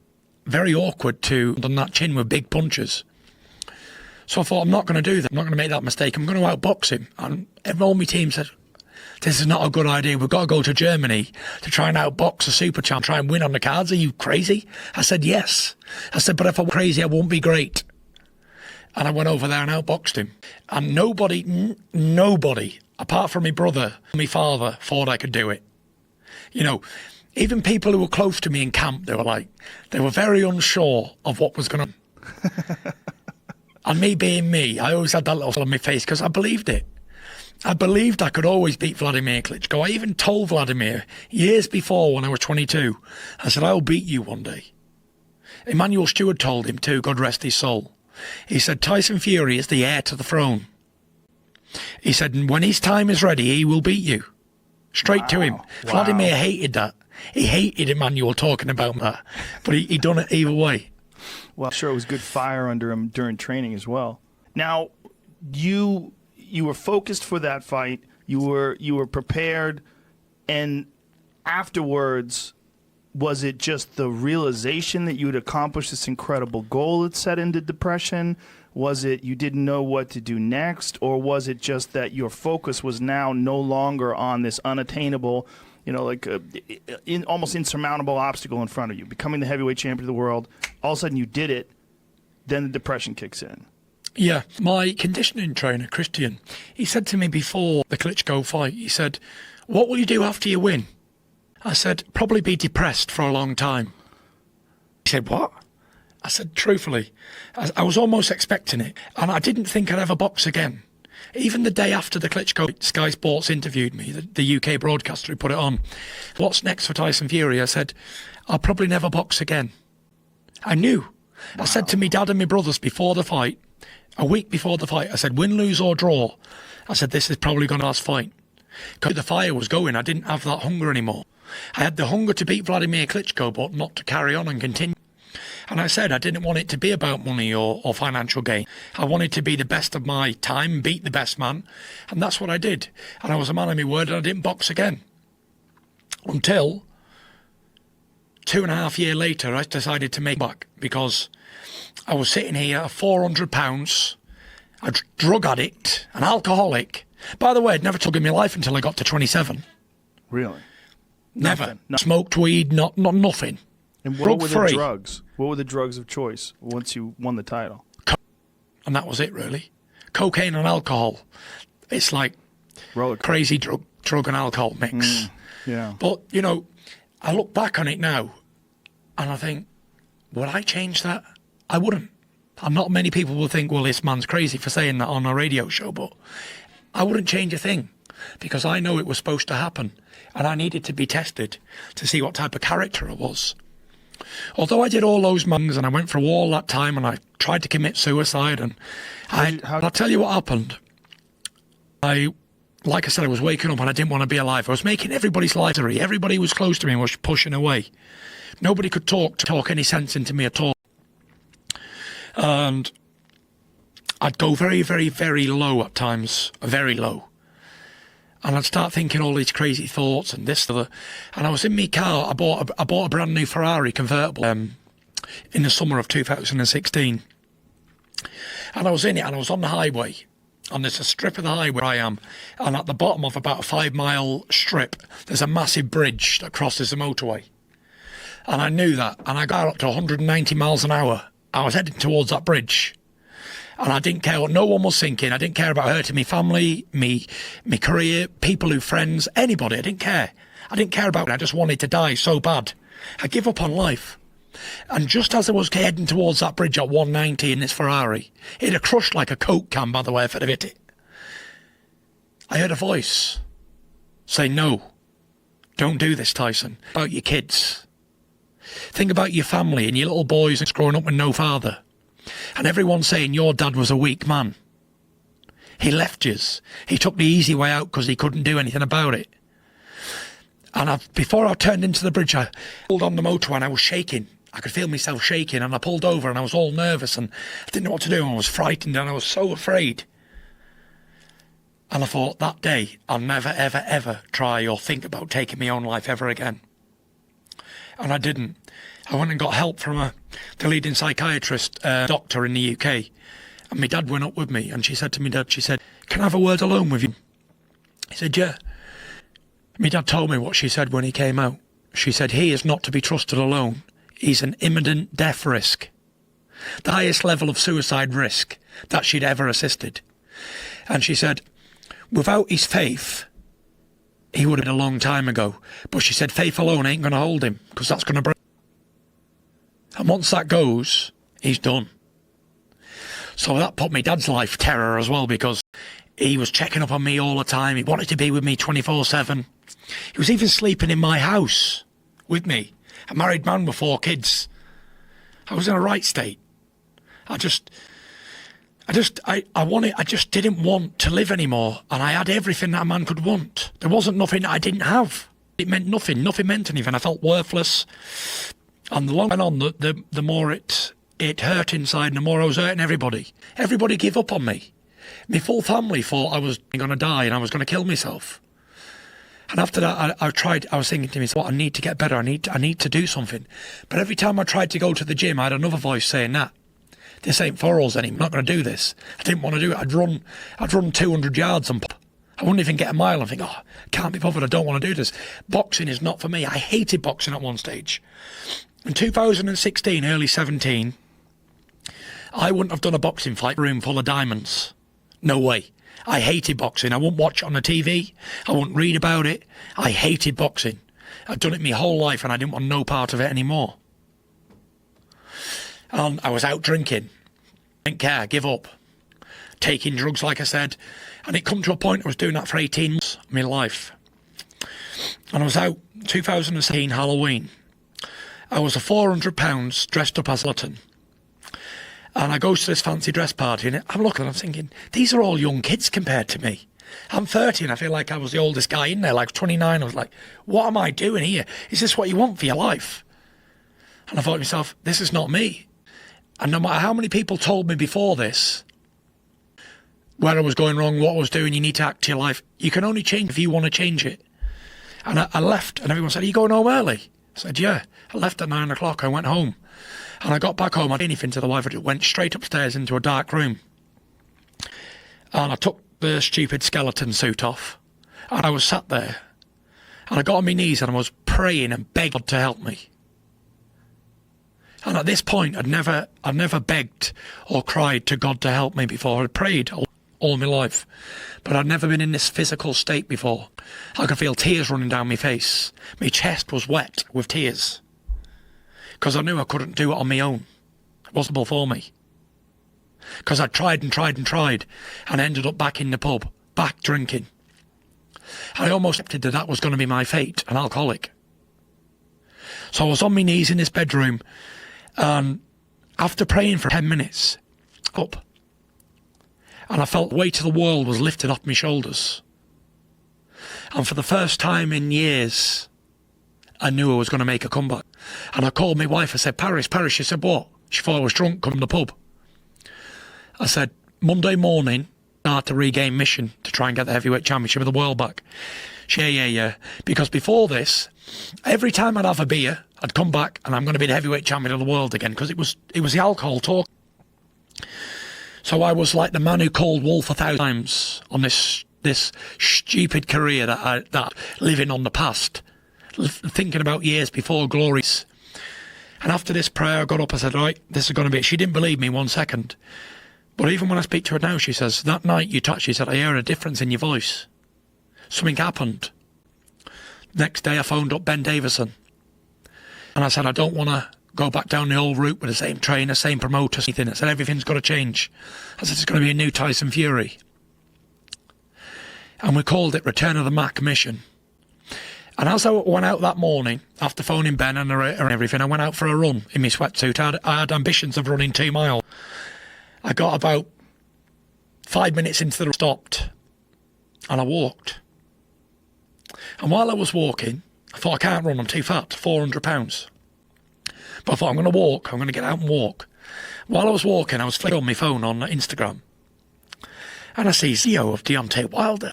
very awkward to on that chin with big punches. So I thought, I'm not going to do that. I'm not going to make that mistake. I'm going to outbox him. And all my team said, this is not a good idea. We've got to go to Germany to try and outbox a super champ, try and win on the cards. Are you crazy? I said, yes. I said, but if I'm crazy, I won't be great. And I went over there and outboxed him. And nobody, apart from my brother and my father, thought I could do it. You know, even people who were close to me in camp, they were very unsure of what was going to And me being me, I always had that little on my face because I believed it. I believed I could always beat Vladimir Klitschko. I even told Vladimir years before when I was 22, I said, I'll beat you one day. Emmanuel Stewart told him too, God rest his soul. He said, Tyson Fury is the heir to the throne. He said, when his time is ready, he will beat you. Straight to him. Wow. Vladimir hated that. He hated Emmanuel talking about that. But he done it either way. Well, I'm sure it was good fire under him during training as well. Now, you were focused for that fight. You were prepared, and afterwards, was it just the realization that you had accomplished this incredible goal that set into depression? Was it you didn't know what to do next, or was it just that your focus was now no longer on this unattainable, like almost insurmountable obstacle in front of you, becoming the heavyweight champion of the world? All of a sudden you did it, then the depression kicks in. Yeah, my conditioning trainer, Christian, he said to me before the Klitschko fight, he said, what will you do after you win? I said, probably be depressed for a long time. He said, what? I said, truthfully, I was almost expecting it, and I didn't think I'd ever box again. Even the day after the Klitschko, Sky Sports interviewed me, the UK broadcaster who put it on, what's next for Tyson Fury? I said, I'll probably never box again. I knew. Wow. I said to me dad and my brothers before the fight, a week before the fight, I said, win, lose or draw, I said, this is probably going to last fight. Because the fire was going, I didn't have that hunger anymore. I had the hunger to beat Vladimir Klitschko, but not to carry on and continue. And I said I didn't want it to be about money or financial gain. I wanted to be the best of my time, beat the best man. And that's what I did. And I was a man of my word, and I didn't box again. Until 2.5 years later, I decided to make back, because I was sitting here, 400 pounds, a drug addict, an alcoholic. By the way, I'd never took in my life until I got to 27. Really? Never. Nothing. Smoked weed, not nothing. And what were the Drug-free. drugs? What were the drugs of choice once you won the title? And that was it, really. Cocaine and alcohol. It's like crazy drug and alcohol mix. Yeah. But, I look back on it now and I think, would I change that? I wouldn't. And not many people will think, well, this man's crazy for saying that on a radio show, but I wouldn't change a thing, because I know it was supposed to happen and I needed to be tested to see what type of character I was. Although I did all those things and I went through all that time and I tried to commit suicide, and I'll tell you what happened. Like I said, I was waking up and I didn't want to be alive. I was making everybody's life misery. Everybody who was close to me was pushing away. Nobody could talk any sense into me at all. And I'd go very, very, very low at times, very low. And I'd start thinking all these crazy thoughts and this, and I was in my car. I bought a brand new Ferrari convertible in the summer of 2016. And I was in it, and I was on the highway. And there's a strip of the highway where I am. And at the bottom of about a 5-mile strip, there's a massive bridge that crosses the motorway. And I knew that. And I got up to 190 miles an hour. I was heading towards that bridge. And I didn't care what no one was thinking. I didn't care about hurting my family, me career, people who friends, anybody. I didn't care. I didn't care about it. I just wanted to die so bad. I give up on life. And just as I was heading towards that bridge at 190 in this Ferrari, it had crushed like a Coke can, by the way, if I'd have hit it. I heard a voice say, no, don't do this, Tyson. About your kids. Think about your family and your little boys that's growing up with no father. And everyone's saying your dad was a weak man. He left yous. He took the easy way out because he couldn't do anything about it. And before I turned into the bridge, I pulled on the motor and I was shaking. I could feel myself shaking, and I pulled over and I was all nervous and I didn't know what to do, and I was frightened and I was so afraid. And I thought, that day, I'll never, ever, ever try or think about taking my own life ever again. And I didn't. I went and got help from the leading psychiatrist, doctor in the UK. And my dad went up with me, and she said to me, Dad, she said, can I have a word alone with you? He said, yeah. My dad told me what she said when he came out. She said, he is not to be trusted alone. He's an imminent death risk. The highest level of suicide risk that she'd ever assisted. And she said, without his faith, he would have been a long time ago. But she said, faith alone ain't going to hold him, because that's going to break. And once that goes, he's done. So that put my dad's life terror as well, because he was checking up on me all the time. He wanted to be with me 24/7. He was even sleeping in my house with me. A married man with 4 kids. I was in a right state. I just didn't want to live anymore. And I had everything that a man could want. There wasn't nothing that I didn't have. It meant nothing. Nothing meant anything. I felt worthless. And the longer it went on, the more it hurt inside, and the more I was hurting everybody. Everybody gave up on me. My full family thought I was going to die and I was going to kill myself. And after that, I was thinking to myself, I need to get better. I need to do something. But every time I tried to go to the gym, I had another voice saying, nah, this ain't for us anymore. I'm not going to do this. I didn't want to do it. I'd run 200 yards and I wouldn't even get a mile and think, oh, can't be bothered. I don't want to do this. Boxing is not for me. I hated boxing at one stage. In 2016, early 17, I wouldn't have done a boxing fight in a room full of diamonds. No way. I hated boxing. I wouldn't watch it on the TV. I wouldn't read about it. I hated boxing. I'd done it my whole life and I didn't want no part of it anymore. And I was out drinking. Didn't care, give up. Taking drugs, like I said. And it come to a point I was doing that for 18 months of my life. And I was out 2017 Halloween. I was a £400 dressed up as a skeleton. And I go to this fancy dress party and I'm looking and I'm thinking, these are all young kids compared to me. I'm 30 and I feel like I was the oldest guy in there, like 29. I was like, what am I doing here? Is this what you want for your life? And I thought to myself, this is not me. And no matter how many people told me before this, where I was going wrong, what I was doing, you need to act to your life. You can only change if you want to change it. And I left and everyone said, are you going home early? I said, yeah. I left at 9 o'clock. I went home. And I got back home. I didn't anything to the wife. I just went straight upstairs into a dark room. And I took the stupid skeleton suit off. And I was sat there. And I got on my knees and I was praying and begged God to help me. And at this point, I'd never begged or cried to God to help me before. I'd prayed all my life. But I'd never been in this physical state before. I could feel tears running down my face. My chest was wet with tears. Because I knew I couldn't do it on my own. It wasn't for me. Because I tried and tried and tried and ended up back in the pub, back drinking. I almost accepted that was going to be my fate, an alcoholic. So I was on my knees in this bedroom and after praying for 10 minutes, up. And I felt the weight of the world was lifted off my shoulders. And for the first time in years, I knew I was going to make a comeback. And I called my wife. I said, Paris. She said, what? She thought I was drunk, come to the pub. I said, Monday morning, I had to regain mission to try and get the heavyweight championship of the world back. She, yeah. Because before this, every time I'd have a beer, I'd come back and I'm going to be the heavyweight champion of the world again. Because it was the alcohol talk. So I was like the man who called wolf 1,000 times on this stupid career that living on the past. Thinking about years before glories. And after this prayer, I got up, I said, right, this is going to be it. She didn't believe me 1 second. But even when I speak to her now, she says, that night you touched, she said, I hear a difference in your voice. Something happened. Next day I phoned up Ben Davison. And I said, I don't want to go back down the old route with the same trainer, same promoter, anything. I said, everything's got to change. I said, it's going to be a new Tyson Fury. And we called it Return of the Mac Mission. And as I went out that morning, after phoning Ben and everything, I went out for a run in my sweatsuit. I had ambitions of running 2 miles. I got about 5 minutes into the run, stopped, and I walked. And while I was walking, I thought, I can't run, I'm too fat, 400 pounds. But I thought, I'm going to walk, I'm going to get out and walk. While I was walking, I was flicking on my phone on Instagram. And I see CEO of Deontay Wilder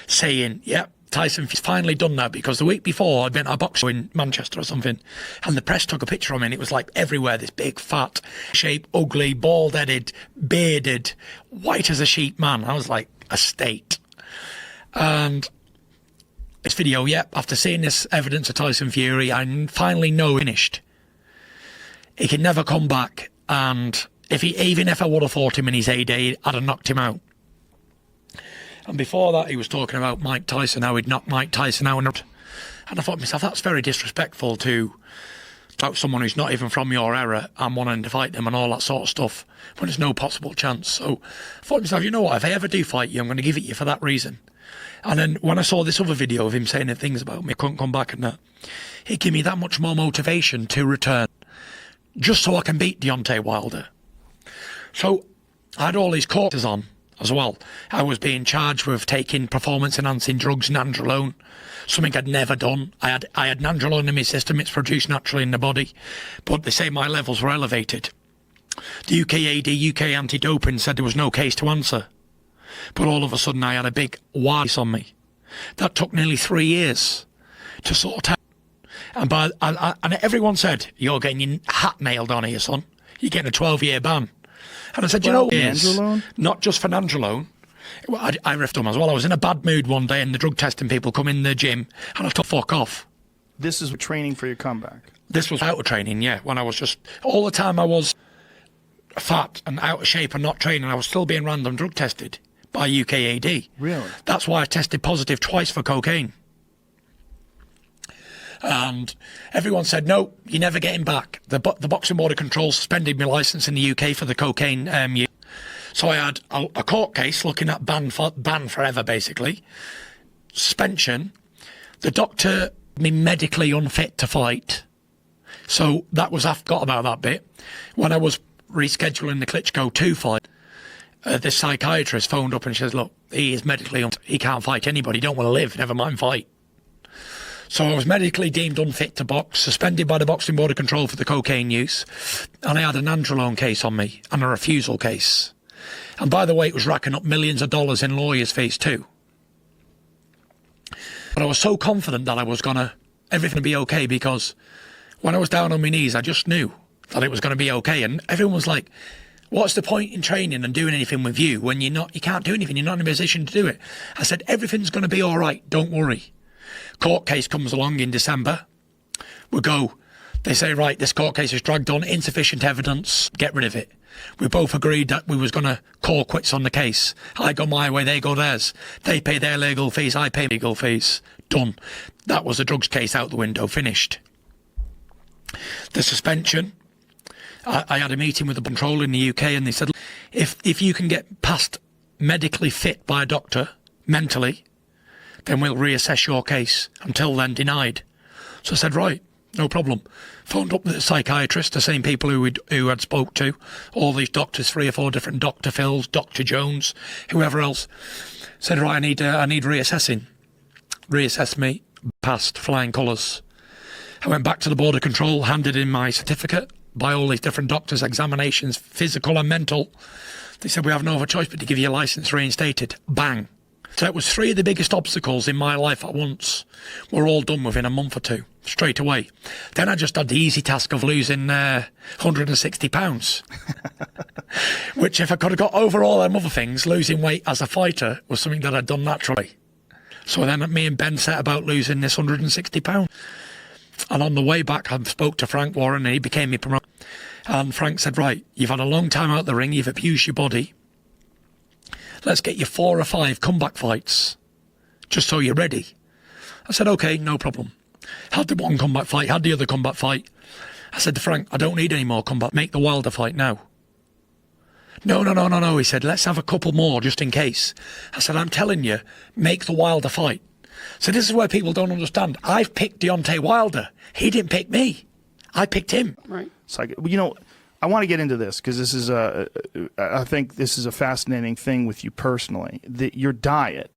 saying, yep, Tyson's finally done that, because the week before I'd been at a box show in Manchester or something, and the press took a picture of me and it was like everywhere, this big, fat, shape, ugly, bald-headed, bearded, white as a sheet man. I was like, a state. And this video, yep, after seeing this evidence of Tyson Fury, I finally know finished. He can never come back, and even if I would have fought him in his heyday, I'd have knocked him out. And before that, he was talking about Mike Tyson, how he'd knocked Mike Tyson out. And I thought to myself, that's very disrespectful to talk someone who's not even from your era and wanting to fight them and all that sort of stuff when there's no possible chance. So I thought to myself, you know what, if I ever do fight you, I'm going to give it you for that reason. And then when I saw this other video of him saying things about me, I couldn't come back and that, it gave me that much more motivation to return, just so I can beat Deontay Wilder. So I had all these courses on as well. I was being charged with taking performance-enhancing drugs, nandrolone, something I'd never done. I had nandrolone in my system. It's produced naturally in the body, but they say my levels were elevated. The UKAD, UK anti-doping, said there was no case to answer. But all of a sudden I had a big wise on me. That took nearly 3 years to sort out. And everyone said, you're getting your hat nailed on here, son. You're getting a 12-year ban. And I said, you know what it is? Nandrolone? Not just for nandrolone. Well, I riffed them as well. I was in a bad mood one day and the drug testing people come in the gym and I told fuck off. This is training for your comeback. This was out of training, yeah. When I was just, all the time I was fat and out of shape and not training, I was still being random drug tested by UKAD. Really? That's why I tested positive twice for cocaine. And everyone said, no, you're never getting back. The Boxing Board of Control suspended my licence in the UK for the cocaine use. So I had a court case looking at ban forever, basically. Suspension. The doctor made me medically unfit to fight. So that was, I forgot about that bit. When I was rescheduling the Klitschko 2 fight, the psychiatrist phoned up and says, look, he is medically unfit. He can't fight anybody. He don't want to live, never mind fight. So I was medically deemed unfit to box, suspended by the Boxing Board of Control for the cocaine use, and I had a nandrolone case on me and a refusal case. And by the way, it was racking up millions of dollars in lawyers' fees too. But I was so confident that I was everything would be okay, because when I was down on my knees, I just knew that it was going to be okay. And everyone was like, what's the point in training and doing anything with you when you can't do anything, you're not in a position to do it? I said, everything's going to be all right, don't worry. Court case comes along in December. They say, right, this court case is dragged on, insufficient evidence, get rid of it. We both agreed that we was going to call quits on the case. I go my way, they go theirs. They pay their legal fees, I pay legal fees. Done. That was a drugs case out the window, finished. The suspension, I had a meeting with the control in the UK and they said, if you can get past medically fit by a doctor, mentally, then we'll reassess your case. Until then, denied. So I said, right, no problem. Phoned up the psychiatrist, the same people who had spoke to, all these doctors, 3 or 4 different Dr. Phils, Dr. Jones, whoever else. Said, right, I need reassessing. Reassess me, passed, flying colours. I went back to the Board of Control, handed in my certificate by all these different doctors, examinations, physical and mental. They said, we have no other choice but to give you a licence reinstated. Bang. So it was 3 of the biggest obstacles in my life at once were all done within a month or 2, straight away. Then I just had the easy task of losing 160 pounds, which if I could have got over all them other things, losing weight as a fighter was something that I'd done naturally. So then me and Ben set about losing this 160 pounds. And on the way back, I spoke to Frank Warren and he became my promoter. And Frank said, right, you've had a long time out the ring, you've abused your body. Let's get you 4 or 5 comeback fights, just so you're ready. I said, okay, no problem. Had the one comeback fight, had the other comeback fight. I said to Frank, I don't need any more comeback, make the Wilder fight now. No, he said, let's have a couple more just in case. I said, I'm telling you, make the Wilder fight. So this is where people don't understand. I've picked Deontay Wilder. He didn't pick me. I picked him. Right. It's like, I want to get into this because this is I think this is a fascinating thing with you personally. Your diet.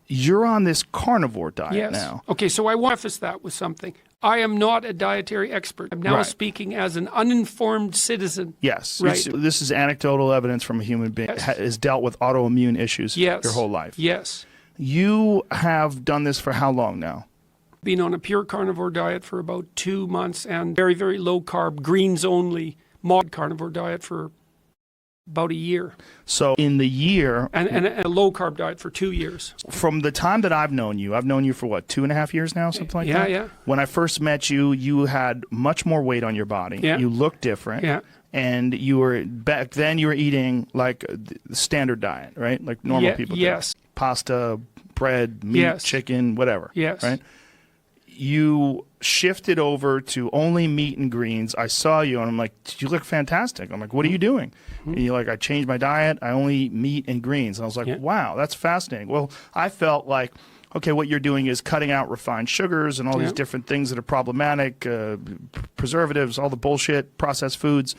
You're on this carnivore diet now. Okay, so I want to preface that with something. I am not a dietary expert. I'm now speaking as an uninformed citizen. Yes. Right. This is anecdotal evidence from a human being has dealt with autoimmune issues your whole life. Yes. You have done this for how long now? Been on a pure carnivore diet for about 2 months and very, very low carb, greens only, mod carnivore diet for about a year. So in the year... And a low carb diet for 2 years. From the time that I've known you for what, 2.5 years now, something like that? Yeah. When I first met you, you had much more weight on your body. Yeah. You looked different. Yeah. And back then you were eating like the standard diet, right? Like normal people do. Yes. Pasta, bread, meat, chicken, whatever. Yes. Right? You shifted over to only meat and greens. I saw you and I'm like, you look fantastic. I'm like, what are you doing? And you're like, I changed my diet. I only eat meat and greens. And I was like, wow, that's fascinating. Well, I felt like, okay, what you're doing is cutting out refined sugars and all these different things that are problematic, preservatives, all the bullshit, processed foods.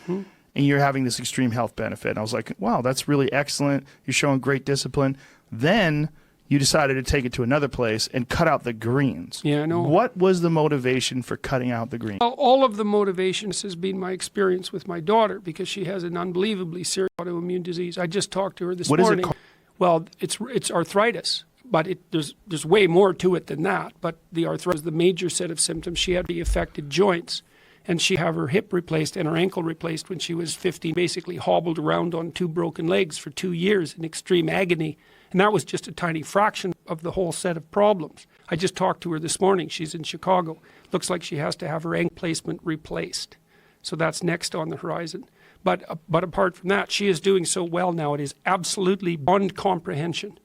and you're having this extreme health benefit. And I was like, wow, that's really excellent. You're showing great discipline. Then you decided to take it to another place and cut out the greens. Yeah, I know. What was the motivation for cutting out the greens? All of the motivations has been my experience with my daughter, because she has an unbelievably serious autoimmune disease. I just talked to her this morning. What is it called? Well, it's arthritis, but there's way more to it than that. But the arthritis is the major set of symptoms. She had the affected joints, and she had her hip replaced and her ankle replaced when she was 15, basically hobbled around on 2 broken legs for 2 years in extreme agony. And that was just a tiny fraction of the whole set of problems. I just talked to her this morning. She's in Chicago. Looks like she has to have her ankle placement replaced. So that's next on the horizon. But apart from that, she is doing so well now. It is absolutely beyond comprehension.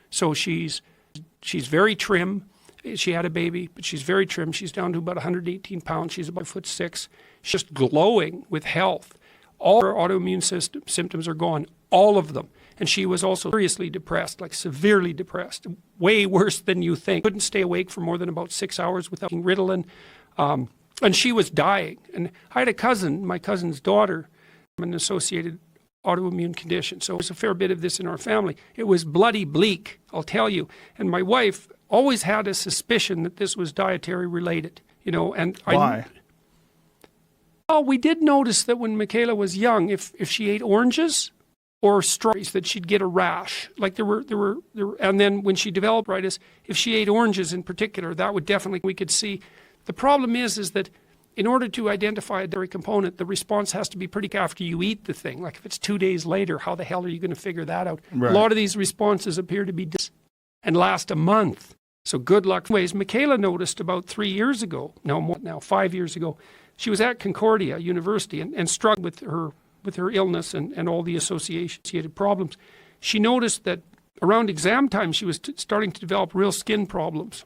So she's very trim. She had a baby, but she's very trim. She's down to about 118 pounds. She's about 6'6". She's just glowing with health. All her autoimmune symptoms are gone, all of them. And she was also seriously depressed, like severely depressed, way worse than you think. Couldn't stay awake for more than about 6 hours without taking Ritalin. And she was dying. And I had a cousin, my cousin's daughter, an associated autoimmune condition. So there's a fair bit of this in our family. It was bloody bleak, I'll tell you. And my wife always had a suspicion that this was dietary related, you know. And Why? Well, we did notice that when Michaela was young, if she ate oranges or strawberries, that she'd get a rash. Like there were, and then when she developed arthritis, if she ate oranges in particular, that would definitely, we could see. The problem is that in order to identify a dairy component, the response has to be pretty after you eat the thing. Like if it's 2 days later, how the hell are you going to figure that out? Right. A lot of these responses appear to be and last a month. So good luck. Anyways, Michaela noticed about 3 years ago, no more now, 5 years ago, she was at Concordia University and struggled with her illness and all the associated problems. She noticed that around exam time, she was starting to develop real skin problems.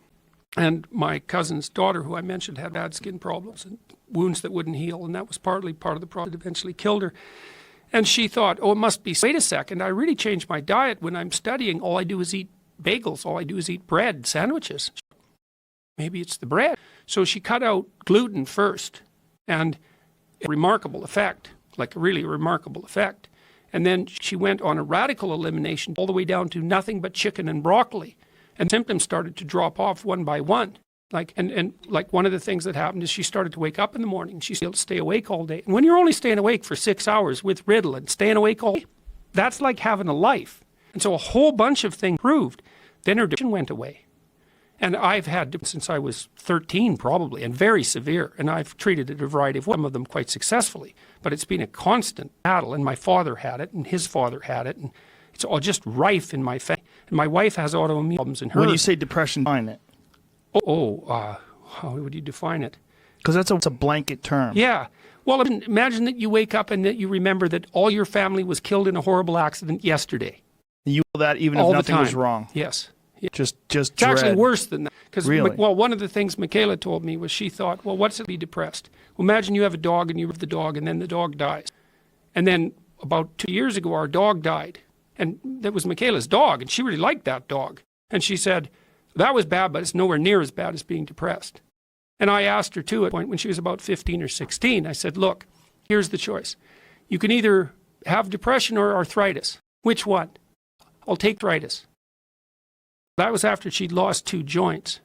And my cousin's daughter, who I mentioned, had bad skin problems and wounds that wouldn't heal. And that was partly part of the problem that eventually killed her. And she thought, oh, it must be, wait a second, I really changed my diet. When I'm studying, all I do is eat bagels. All I do is eat bread, sandwiches. Maybe it's the bread. So she cut out gluten first. And a remarkable effect, like a really remarkable effect. And then she went on a radical elimination all the way down to nothing but chicken and broccoli. And symptoms started to drop off one by one. Like like one of the things that happened is she started to wake up in the morning. She still stay awake all day. And when you're only staying awake for 6 hours with Ritalin, staying awake all day, that's like having a life. And so a whole bunch of things proved. Then her depression went away. And I've had since I was 13 probably, and very severe. And I've treated it a variety of ways, some of them quite successfully. But it's been a constant battle. And my father had it, and his father had it. And it's all just rife in my family. And my wife has autoimmune problems in her. When you say depression, define it. How would you define it? Because it's a blanket term. Yeah. Well, imagine that you wake up and that you remember that all your family was killed in a horrible accident yesterday. You feel that even all if nothing the time. was wrong. Yes. Just It's dread. actually worse than that. Because, Really? well, one of the things Michaela told me was she thought, well, what's it to be depressed? Well, imagine you have a dog and you love the dog and then the dog dies. And then about 2 years ago, our dog died. And that was Michaela's dog, and she really liked that dog. And she said, that was bad, but it's nowhere near as bad as being depressed. And I asked her, too, at a point when she was about 15 or 16, I said, look, here's the choice. You can either have depression or arthritis. Which one? I'll take arthritis. That was after she'd lost 2 joints.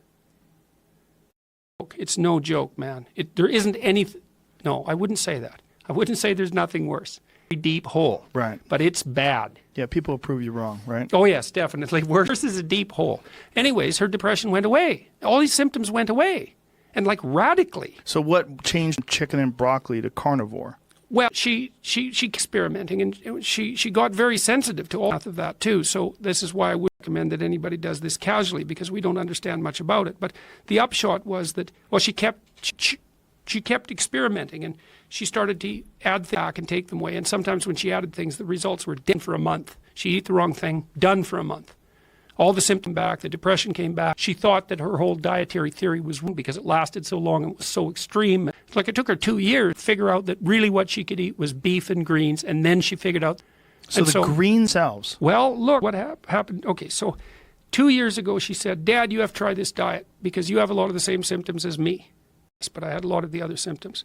It's no joke, man. There isn't anything. No, I wouldn't say that. I wouldn't say there's nothing worse. A deep hole. Right. But it's bad. Yeah, people will prove you wrong, right? Oh, yes, definitely. Worse is a deep hole. Anyways, her depression went away. All these symptoms went away. And like radically. So what changed chicken and broccoli to carnivore? Well, she experimenting, and she got very sensitive to all of that too. So this is why I would recommend that anybody does this casually, because we don't understand much about it. But the upshot was that, well, she kept experimenting, and she started to add things back and take them away. And sometimes when she added things, the results were done for a month. She'd eat the wrong thing, done for a month. All the symptoms back, the depression came back. She thought that her whole dietary theory was wrong because it lasted so long and was so extreme. It's like it took her 2 years to figure out that really what she could eat was beef and greens, and then she figured out. So the green cells. Well, look what happened. Okay, so 2 years ago she said, Dad, you have to try this diet because you have a lot of the same symptoms as me. But I had a lot of the other symptoms.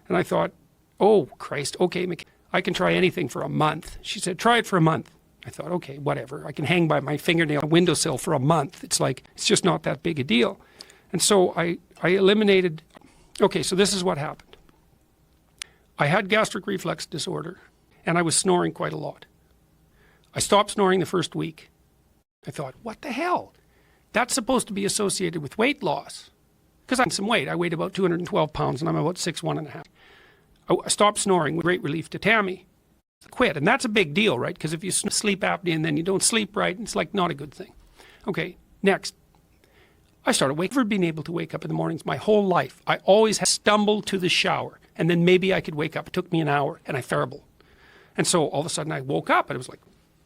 And I thought, oh, Christ, okay, I can try anything for a month. She said, try it for a month. I thought, okay, whatever. I can hang by my fingernail on a windowsill for a month. It's like, it's just not that big a deal. And so I eliminated, okay, so this is what happened. I had gastric reflux disorder, and I was snoring quite a lot. I stopped snoring the first week. I thought, what the hell? That's supposed to be associated with weight loss. Because I'm some weight. I weighed about 212 pounds, and I'm about 6'1.5". I stopped snoring with great relief to Tammy. Quit. And that's a big deal, right? Because if you sleep apnea and then you don't sleep right, it's like not a good thing. Okay, next. I started being able to wake up in the mornings my whole life. I always stumbled to the shower, and then maybe I could wake up. It took me an hour, and I terrible. And so all of a sudden I woke up, and it was like,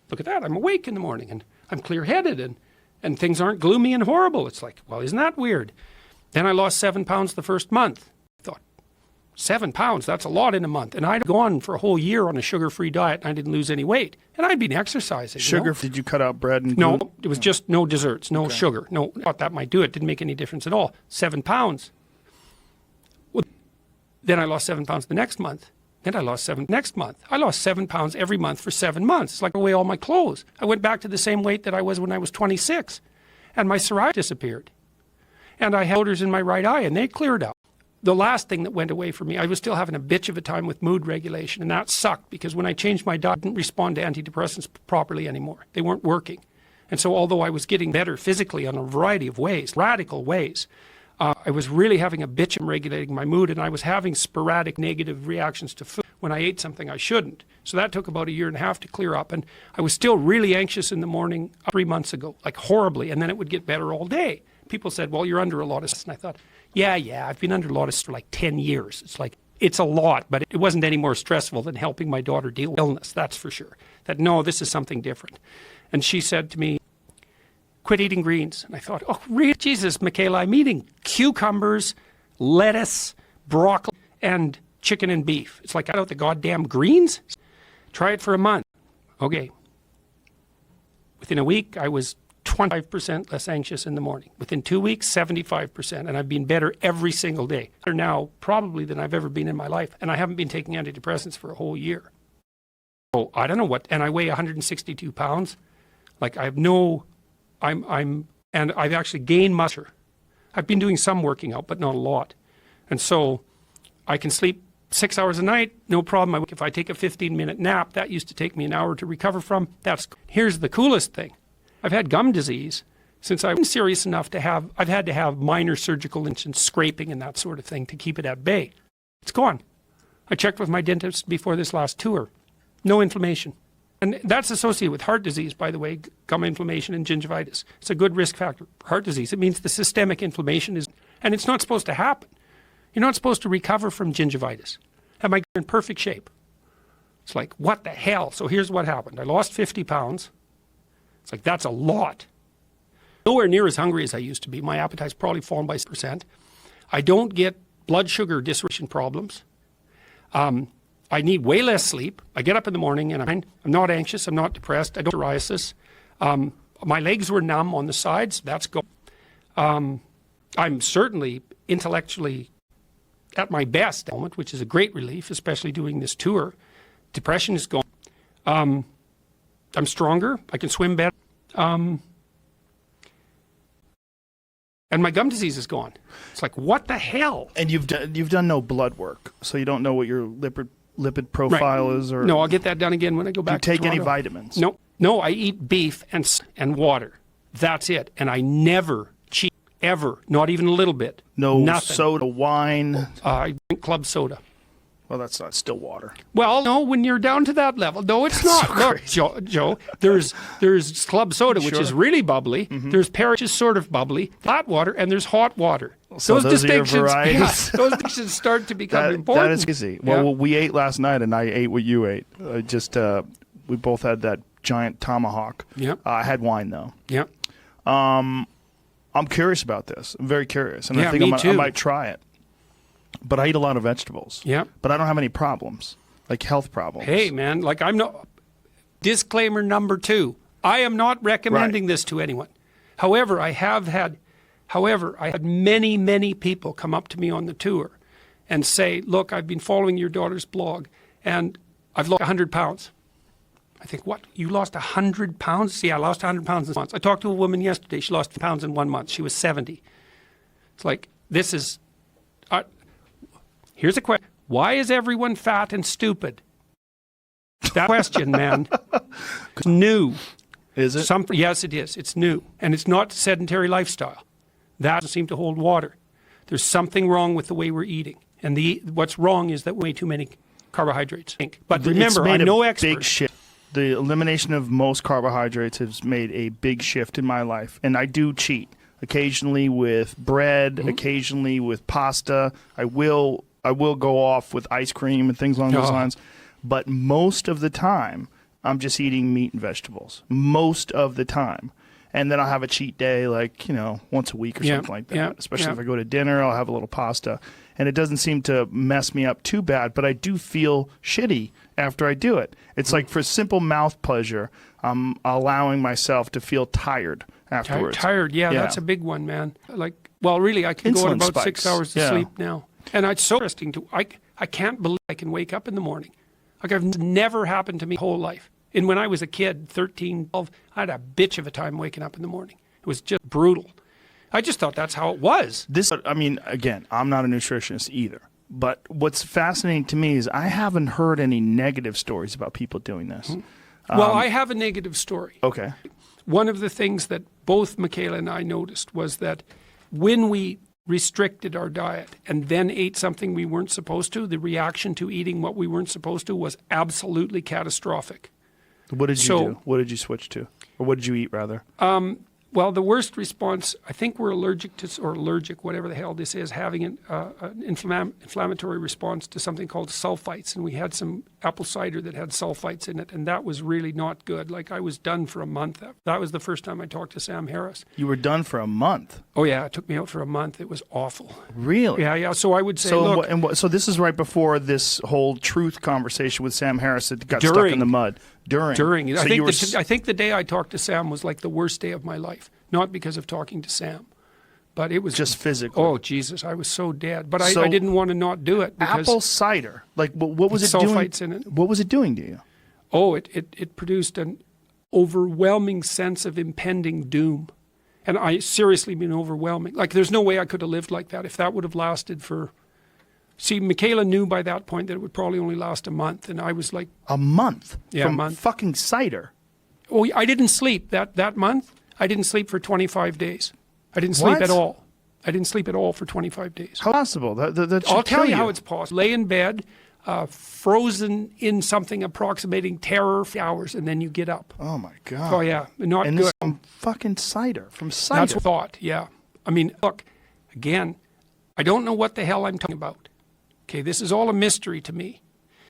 look at that, I'm awake in the morning, and I'm clear-headed, and things aren't gloomy and horrible. It's like, well, isn't that weird? Then I lost 7 pounds the first month. I thought, 7 pounds, that's a lot in a month. And I'd gone for a whole year on a sugar-free diet, and I didn't lose any weight. And I'd been exercising. Sugar, did you cut out bread and No, gluten? it was just no desserts, no sugar. No, I thought that might do it. Didn't make any difference at all. 7 pounds. Well, then I lost 7 pounds the next month. Then I lost 7 next month. I lost 7 pounds every month for 7 months. It's like away all my clothes. I went back to the same weight that I was when I was 26. And my psoriasis disappeared. And I had odors in my right eye, and they cleared up. The last thing that went away for me, I was still having a bitch of a time with mood regulation, and that sucked because when I changed my diet, I didn't respond to antidepressants properly anymore. They weren't working. And so although I was getting better physically in a variety of ways, radical ways, I was really having a bitch in regulating my mood, and I was having sporadic negative reactions to food when I ate something I shouldn't. So that took about a year and a half to clear up, and I was still really anxious in the morning 3 months ago, like horribly, and then it would get better all day. People said, well, you're under a lot of stress, and I thought, yeah, I've been under a lot of stress for like 10 years. It's like, it's a lot, but it wasn't any more stressful than helping my daughter deal with illness, that's for sure. That, no, this is something different. And she said to me, quit eating greens. And I thought, oh, really? Jesus, Michaela, I'm eating cucumbers, lettuce, broccoli, and chicken and beef. It's like, I don't the goddamn greens? Try it for a month. Okay. Within a week, I was 25% less anxious in the morning. Within 2 weeks, 75%. And I've been better every single day. Better now, probably, than I've ever been in my life. And I haven't been taking antidepressants for a whole year. So I don't know what, and I weigh 162 pounds. Like I have no, and I've actually gained muscle. I've been doing some working out, but not a lot. And so I can sleep 6 hours a night, no problem. If I take a 15-minute nap, that used to take me an hour to recover from. Here's the coolest thing. I've had gum disease since I've been serious enough to have, I've had to have minor surgical incisions, scraping and that sort of thing to keep it at bay. It's gone. I checked with my dentist before this last tour. No inflammation. And that's associated with heart disease, by the way, gum inflammation and gingivitis. It's a good risk factor for heart disease. It means the systemic inflammation is, and it's not supposed to happen. You're not supposed to recover from gingivitis. Am I in perfect shape? It's like, what the hell? So here's what happened. I lost 50 pounds. It's like, that's a lot. Nowhere near as hungry as I used to be. My appetite's probably fallen by 6%. I don't get blood sugar dysregulation problems. I need way less sleep. I get up in the morning and I'm not anxious. I'm not depressed. I don't have psoriasis. My legs were numb on the sides. That's gone. I'm certainly intellectually at my best at the moment, which is a great relief, especially doing this tour. Depression is gone. I'm stronger. I can swim better. And my gum disease is gone. It's like, what the hell? And you've done no blood work, so you don't know what your lipid profile is, or no. I'll get that done again when I go back. Do you to take any Toronto. vitamins? No. I eat beef and water. That's it. And I never cheat ever, not even a little bit. Nothing. Soda, wine. I drink club soda. Well, that's not still water. Well, no, when you're down to that level. No, it's not. So Look, Joe, there's club soda, which is really bubbly. Mm-hmm. There's pear, which is sort of bubbly, flat water, and there's hot water. So those are your varieties. Those distinctions start to become important. That is easy. Well, we ate last night, and I ate what you ate. We both had that giant tomahawk. Yeah. I had wine, though. Yeah. I'm curious about this. I'm very curious, and Yeah, I think me too. I might try it. But I eat a lot of vegetables. Yeah. But I don't have any problems, like health problems. Hey, man, like I'm not. Disclaimer number 2: I am not recommending this to anyone. However, I had many, many people come up to me on the tour and say, "Look, I've been following your daughter's blog, and I've lost 100 pounds. I think, what? You lost 100 pounds? See, I lost 100 pounds in 1 month. I talked to a woman yesterday. She lost pounds in 1 month. She was 70. It's like, this is... here's a question. Why is everyone fat and stupid? That question, man. It's new. Is it? Yes, it is. It's new. And it's not sedentary lifestyle. That doesn't seem to hold water. There's something wrong with the way we're eating. And what's wrong is that way too many carbohydrates. But remember, I'm no expert. Big shift. The elimination of most carbohydrates has made a big shift in my life. And I do cheat occasionally with bread, occasionally with pasta. I will go off with ice cream and things along those lines. But most of the time, I'm just eating meat and vegetables. Most of the time. And then I'll have a cheat day, like, once a week or something like that. Especially if I go to dinner, I'll have a little pasta. And it doesn't seem to mess me up too bad, but I do feel shitty after I do it. It's like for simple mouth pleasure, I'm allowing myself to feel tired afterwards. Tired, that's a big one, man. Like, well, really, I can go on about 6 hours of sleep now. And it's so interesting I can't believe I can wake up in the morning. Like, I've never happened to me my whole life. And when I was a kid, 13, 12, I had a bitch of a time waking up in the morning. It was just brutal. I just thought that's how it was. Again, I'm not a nutritionist either. But what's fascinating to me is I haven't heard any negative stories about people doing this. Well, I have a negative story. Okay. One of the things that both Michaela and I noticed was that when we restricted our diet and then ate something we weren't supposed to, the reaction to eating what we weren't supposed to was absolutely catastrophic. What did you do? What did you switch to? Or what did you eat, rather? Well, the worst response, I think we're allergic to, or allergic, whatever the hell this is, having an inflammatory response to something called sulfites. And we had some apple cider that had sulfites in it, and that was really not good. Like, I was done for a month. That was the first time I talked to Sam Harris. You were done for a month? Oh, yeah. It took me out for a month. It was awful. Really? Yeah. So I would say, look... So this is right before this whole truth conversation with Sam Harris that got stuck in the mud. During. So I think the day I talked to Sam was like the worst day of my life. Not because of talking to Sam, but it was... Just physically? Oh, Jesus. I was so dead. But I didn't want to not do it. Because apple cider? Like, what was it doing? Sulfites in it. What was it doing to you? Oh, it produced an overwhelming sense of impending doom. And I seriously mean overwhelming. Like, there's no way I could have lived like that if that would have lasted for... See, Michaela knew by that point that it would probably only last a month, and I was like... A month? Yeah, from a month. Fucking cider? Oh, I didn't sleep that month. I didn't sleep for 25 days. I didn't sleep at all. I didn't sleep at all for 25 days. How possible? That I'll tell you how it's possible. Lay in bed, frozen in something approximating terror for hours, and then you get up. Oh, my God. Oh, yeah. Not and good. This from fucking cider. From cider. That's what I thought, yeah. I mean, look, again, I don't know what the hell I'm talking about. Okay, this is all a mystery to me.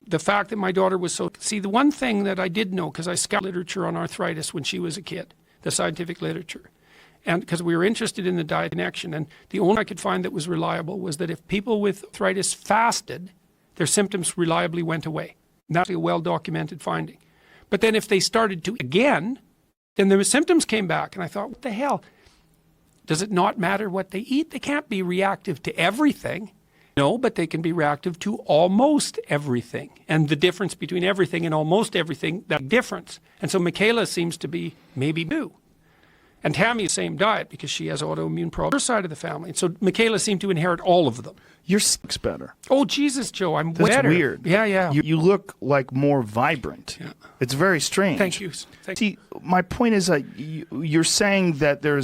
The fact that my daughter was so... See, the one thing that I did know, because I scoured literature on arthritis when she was a kid, the scientific literature, and because we were interested in the diet connection, and the only I could find that was reliable was that if people with arthritis fasted, their symptoms reliably went away. And that's a well-documented finding. But then if they started to again, then their symptoms came back, and I thought, what the hell? Does it not matter what they eat? They can't be reactive to everything. No, but they can be reactive to almost everything. And the difference between everything and almost everything, that difference. And so Michaela seems to be maybe new. And Tammy, same diet because she has autoimmune problems. Her side of the family. And so Michaela seemed to inherit all of them. Your skin's better. Oh, Jesus, Joe, I'm That's better. weird. Yeah. You look like more vibrant. Yeah. It's very strange. Thank you. See, my point is that you're saying that there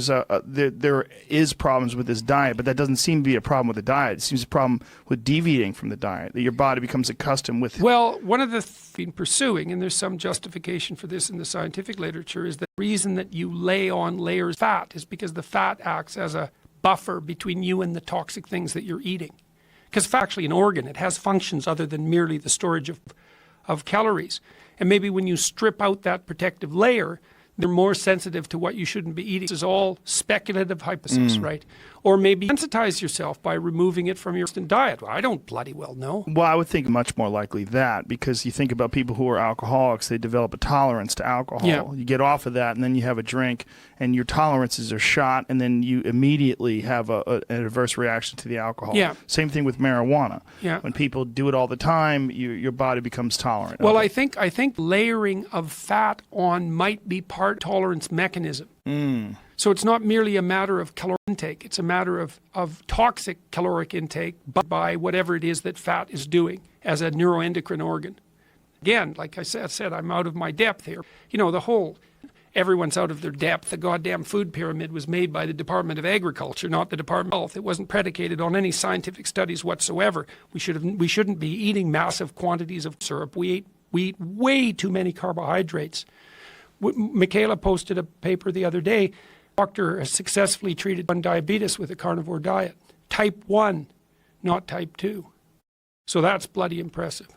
is problems with this diet, but that doesn't seem to be a problem with the diet. It seems a problem with deviating from the diet, that your body becomes accustomed with. Well, one of the been pursuing, and there's some justification for this in the scientific literature, is the reason that you lay on layers of fat is because the fat acts as a buffer between you and the toxic things that you're eating. Because fat is actually an organ. It has functions other than merely the storage of calories. And maybe when you strip out that protective layer, they're more sensitive to what you shouldn't be eating. This is all speculative hypothesis, right? Or maybe sensitize yourself by removing it from your diet. Well, I don't bloody well know. Well, I would think much more likely that, because you think about people who are alcoholics, they develop a tolerance to alcohol. Yeah. You get off of that, and then you have a drink, and your tolerances are shot, and then you immediately have an adverse reaction to the alcohol. Yeah. Same thing with marijuana. Yeah. When people do it all the time, your body becomes tolerant. Well, of I it. think layering of fat on might be part tolerance mechanism. So it's not merely a matter of caloric intake. It's a matter of toxic caloric intake by whatever it is that fat is doing as a neuroendocrine organ. Again, like I said, I'm out of my depth here. You know, everyone's out of their depth. The goddamn food pyramid was made by the Department of Agriculture, not the Department of Health. It wasn't predicated on any scientific studies whatsoever. We shouldn't be eating massive quantities of syrup. We eat way too many carbohydrates. Michaela posted a paper the other day. Doctor has successfully treated diabetes with a carnivore diet. Type 1, not type 2. So that's bloody impressive.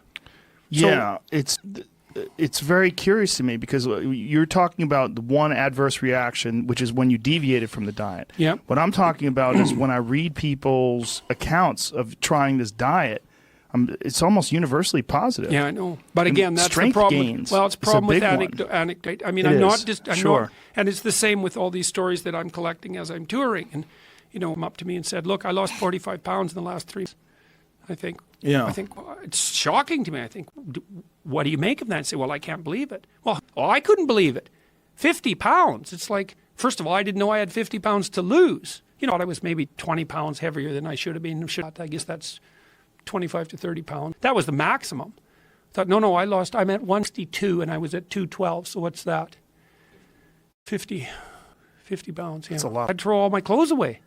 Yeah, it's very curious to me, because you're talking about the one adverse reaction, which is when you deviated from the diet. Yeah. What I'm talking about is when I read people's accounts of trying this diet, it's almost universally positive. Yeah, I know. But again, that's the strength problem. gains Well, it's a is a problem with big one. anecdote. I mean, It I'm is. not just, I'm Sure. not, and it's the same with all these stories that I'm collecting as I'm touring. And, you know, come up to me and said, look, I lost 45 pounds in the last 3 months. I think, well, it's shocking to me. I think, what do you make of that? I say, well, I can't believe it. Well, I couldn't believe it. 50 pounds. It's like, first of all, I didn't know I had 50 pounds to lose. You know, I was maybe 20 pounds heavier than I should have been. I guess that's 25 to 30 pounds. That was the maximum. I thought, no, I'm at 162 and I was at 212. So what's that? 50 pounds. Yeah. That's a lot. I'd throw all my clothes away.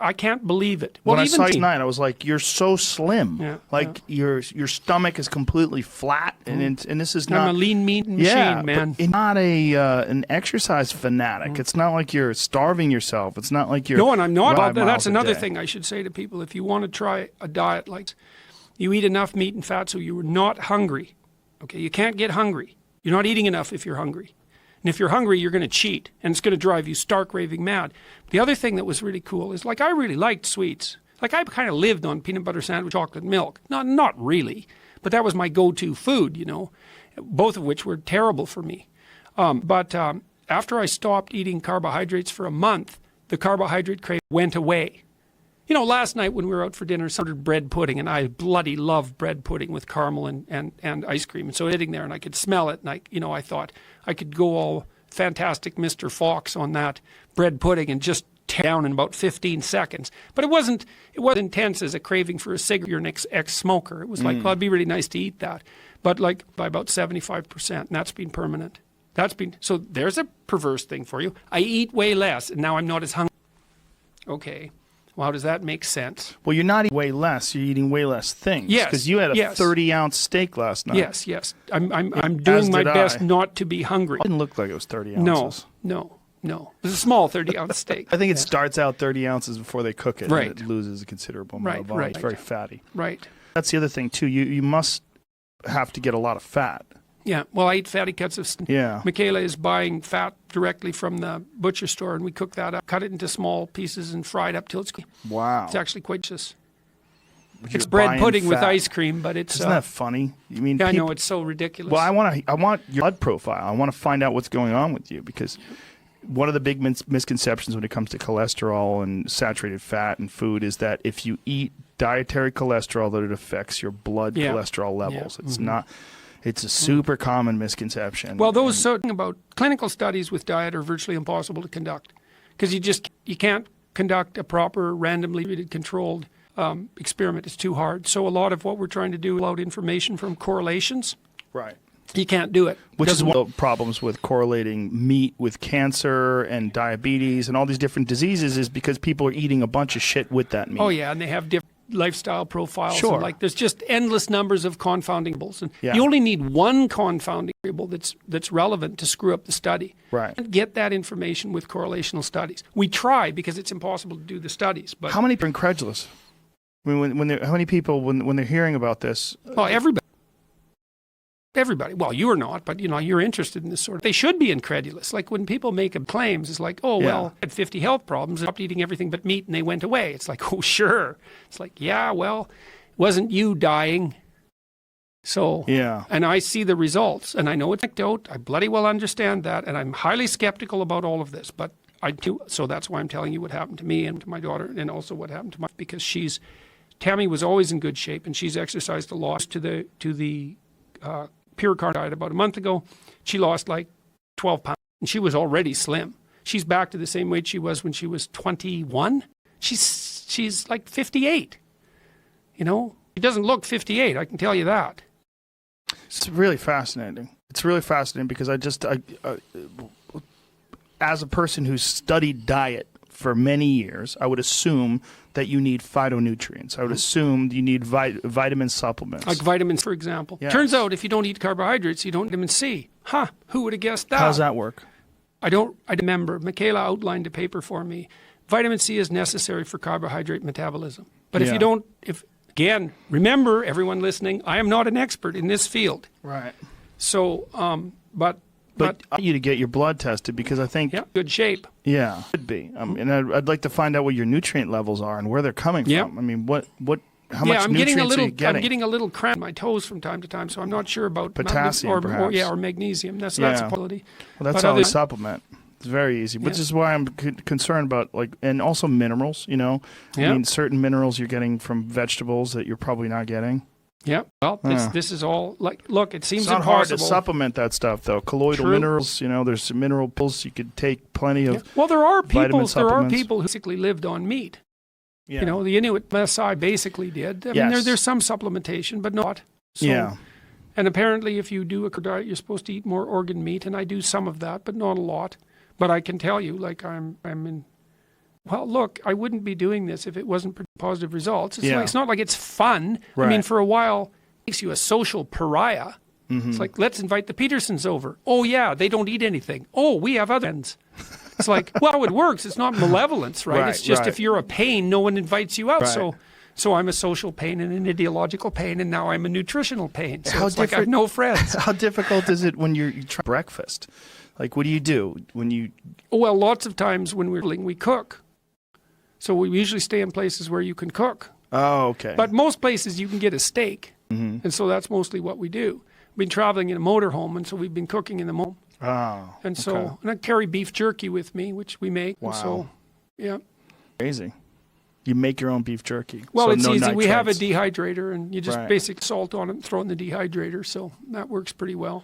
I can't believe it. When Well, I even saw you tonight, I was like, "You're so slim. Yeah, Like your stomach is completely flat, and this is not I'm a lean meat machine, man. But not an exercise fanatic. It's not like you're starving yourself. It's not like you're No, and I'm not. 5 miles That's a another day. thing I should say to people. If you want to try a diet like you eat enough meat and fat so you're not hungry. Okay, you can't get hungry. You're not eating enough if you're hungry. And if you're hungry, you're going to cheat, and it's going to drive you stark raving mad. The other thing that was really cool is, like, I really liked sweets. Like, I kind of lived on peanut butter sandwich, chocolate milk. Not really, but that was my go-to food, you know, both of which were terrible for me. But after I stopped eating carbohydrates for a month, the carbohydrate craving went away. You know, last night when we were out for dinner, someone ordered bread pudding, and I bloody love bread pudding with caramel and ice cream. And so sitting there, and I could smell it, and I thought I could go all fantastic Mr. Fox on that bread pudding and just tear down in about 15 seconds. But it wasn't intense as a craving for a cigarette. You're an ex-smoker. It was like, well, it'd be really nice to eat that. But like by about 75%, and that's been permanent. So there's a perverse thing for you. I eat way less, and now I'm not as hungry. Okay. Well, how does that make sense? Well, you're not eating way less. You're eating way less things. Yes, because you had a yes. 30-ounce steak last night. Yes. I'm doing my did best I. not to be hungry. It didn't look like it was 30 No. ounces. It was a small 30-ounce steak. I think it starts out 30 ounces before they cook it. Right. And it loses a considerable amount of Right, volume. right. It's very fatty. Right. That's the other thing, too. You must have to get a lot of fat. Yeah. Well, I eat fatty cuts of steak. Yeah. Michaela is buying fat directly from the butcher store, and we cook that up, cut it into small pieces, and fry it up till it's Wow. It's actually quite delicious. But It's you're bread buying pudding with fat. ice cream, but it's Isn't that funny? I mean, yeah, I know people- it's so ridiculous. Well, I want your blood profile. I want to find out what's going on with you, because one of the big misconceptions when it comes to cholesterol and saturated fat and food is that if you eat dietary cholesterol, that it affects your blood Yeah. cholesterol levels. Yeah. It's not. It's a super common misconception. Well, those certain about clinical studies with diet are virtually impossible to conduct because you can't conduct a proper randomly controlled experiment. It's too hard. So a lot of what we're trying to do is load information from correlations. Right. You can't do it. Which is one of the problems with correlating meat with cancer and diabetes and all these different diseases, is because people are eating a bunch of shit with that meat. Oh yeah, and they have different lifestyle profiles. Sure. And like there's just endless numbers of confounding variables, and Yeah. you only need one confounding variable that's relevant to screw up the study. Right. And get that information with correlational studies. We try because it's impossible to do the studies, but How many are incredulous? I mean, how many people when they're hearing about this? well, everybody. everybody. Well, you're not, but you're interested in this sort of. They should be incredulous. Like when people make claims, it's like, oh well, I had 50 health problems, stopped eating everything but meat, and they went away. It's like, oh sure. It's like, yeah, well, it wasn't you dying. So and I see the results, and I know it's anecdote. I bloody well understand that, and I'm highly skeptical about all of this. But I do. So that's why I'm telling you what happened to me and to my daughter, and also what happened to because Tammy was always in good shape, and she's exercised a lot to the pure carb diet about a month ago. She lost like 12 pounds, and she was already slim. She's back to the same weight she was when she was 21. She's like 58. She doesn't look 58. I can tell you that. It's really fascinating. It's really fascinating because as a person who's studied diet for many years, I would assume that you need phytonutrients. I would assume you need vitamin supplements. Like vitamins, for example. Yes. Turns out if you don't eat carbohydrates, you don't get vitamin C. Huh, who would have guessed that? How's that work? I remember. Michaela outlined a paper for me. Vitamin C is necessary for carbohydrate metabolism. But if you don't, again, remember, everyone listening, I am not an expert in this field. Right. So, but I want you to get your blood tested because I think good shape. Yeah, could be. And I'd like to find out what your nutrient levels are and where they're coming from. I mean, how much nutrients are you getting? I'm getting a little cramp in my toes from time to time, so I'm not sure about potassium, perhaps. or magnesium. That's a possibility. Well, that's how I supplement. It's very easy, which is why I'm concerned about and also minerals. I mean, certain minerals you're getting from vegetables that you're probably not getting. Yeah. Well, this is all look. It seems it's not impossible. hard to supplement that stuff, though. Colloidal minerals. There's some mineral pills you could take. Plenty of. Well, there are people supplements. who basically lived on meat. Yeah. The Inuit Maasai basically did. I mean, there's some supplementation, but not. So, and apparently, if you do a diet, you're supposed to eat more organ meat, and I do some of that, but not a lot. But I can tell you, like I'm in. Well, look, I wouldn't be doing this if it wasn't positive results. It's not like it's fun. Right. I mean, for a while, it makes you a social pariah. Mm-hmm. It's like, let's invite the Petersons over. Oh, yeah, they don't eat anything. Oh, we have other friends. It's like, well, it works. It's not malevolence, right? It's just if you're a pain, no one invites you out. Right. So I'm a social pain and an ideological pain, and now I'm a nutritional pain. So it's like I have no friends. How difficult is it when you try breakfast? Like, what do you do when you... Well, lots of times when we cook. So we usually stay in places where you can cook. Oh, okay. But most places you can get a steak. Mm-hmm. And so that's mostly what we do. We've been traveling in a motorhome, and so we've been cooking in the motorhome. Oh, and so and I carry beef jerky with me, which we make. Wow. And so, yeah. Crazy. You make your own beef jerky. Well, so it's no easy. nitrates. We have a dehydrator, and you just basic salt on it and throw it in the dehydrator. So that works pretty well.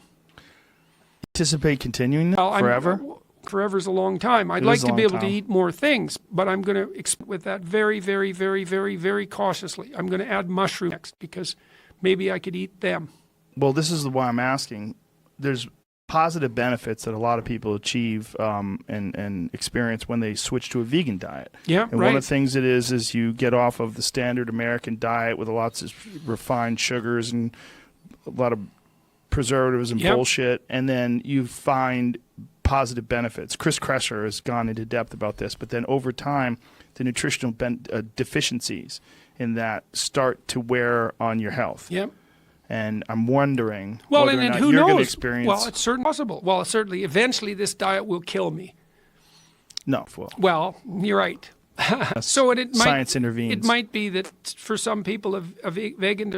Anticipate continuing that forever? Forever's a long time. I'd like to be able to eat more things, but I'm going to experiment with that very, very, very, very, very cautiously. I'm going to add mushrooms next because maybe I could eat them. Well, this is why I'm asking. There's positive benefits that a lot of people achieve and experience when they switch to a vegan diet. Yeah, and one of the things it is you get off of the standard American diet with lots of refined sugars and a lot of preservatives and bullshit, and then you find positive benefits. Chris Kresser has gone into depth about this, but then over time, the nutritional deficiencies in that start to wear on your health. Yep. And I'm wondering whether or not who you're knows? going to experience... Well, it's certainly possible. Well, certainly, eventually this diet will kill me. No. Well, you're right. So it science intervenes. It might be that for some people, a vegan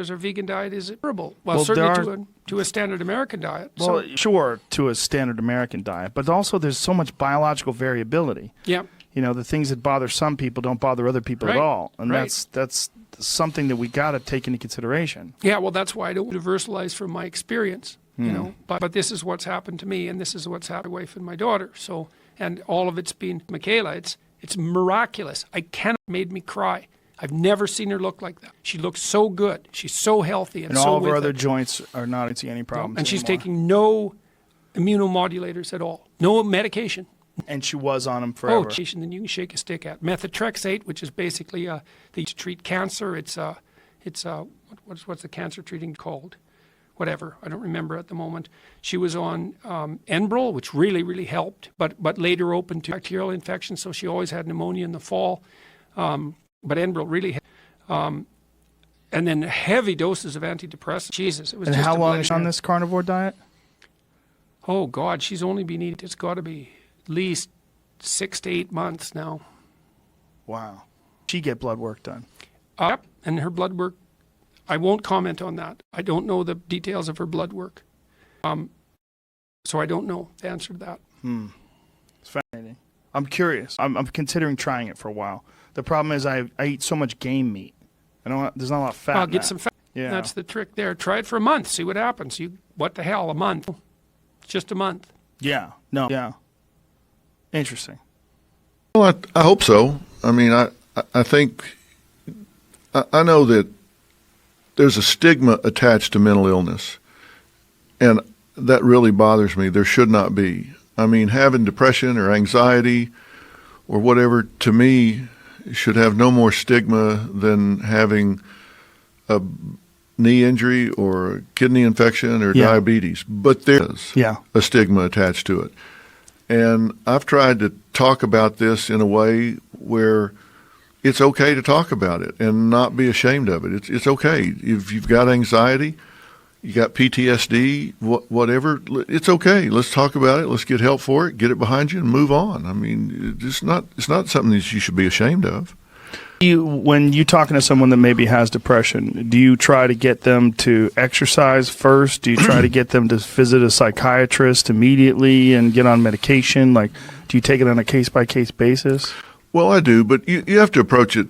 diet is terrible. Well, certainly to a standard American diet. Well, sure, to a standard American diet, but also there's so much biological variability. Yeah. The things that bother some people don't bother other people at all, and that's something that we got to take into consideration. Yeah, well, that's why I don't universalize from my experience. But this is what's happened to me, and this is what's happened to my wife and my daughter. So, and all of it's been Michaela. It's miraculous. I cannot made me cry. I've never seen her look like that. She looks so good. She's so healthy and so all of her other joints are not seeing any problems. And she's taking no immunomodulators at all. No medication. And she was on them forever. Oh, then you can shake a stick at methotrexate, which is basically they treat cancer. It's what's the cancer treating called? Whatever, I don't remember at the moment. She was on Enbrel, which really, really helped, but later opened to bacterial infections, so she always had pneumonia in the fall. But Enbrel really helped. and then heavy doses of antidepressants. Jesus, it was And just how a long is she on blender. this carnivore diet? Oh God, she's only been eating. It's got to be at least 6 to 8 months now. Wow. She get blood work done. Yep, and her blood work. I won't comment on that. I don't know the details of her blood work. So I don't know the answer to that. It's fascinating. I'm curious. I'm considering trying it for a while. The problem is I eat so much game meat. There's not a lot of fat. I'll in get that. some fat. Yeah. That's the trick there. Try it for a month. See what happens. What the hell, a month? It's just a month. Yeah. No. Yeah. Interesting. Well, I hope so. I mean, I think I know that there's a stigma attached to mental illness, and that really bothers me. There should not be. I mean, having depression or anxiety or whatever, to me, should have no more stigma than having a knee injury or a kidney infection or Yeah. diabetes. But there is Yeah. a stigma attached to it. And I've tried to talk about this in a way where it's okay to talk about it and not be ashamed of it. It's okay. If you've got anxiety, you got PTSD, whatever, it's okay. Let's talk about it. Let's get help for it, get it behind you, and move on. I mean, it's not something that you should be ashamed of. When you're talking to someone that maybe has depression, do you try to get them to exercise first? Do you try to get them to visit a psychiatrist immediately and get on medication? Like, do you take it on a case-by-case basis? Well, I do, but you have to approach it.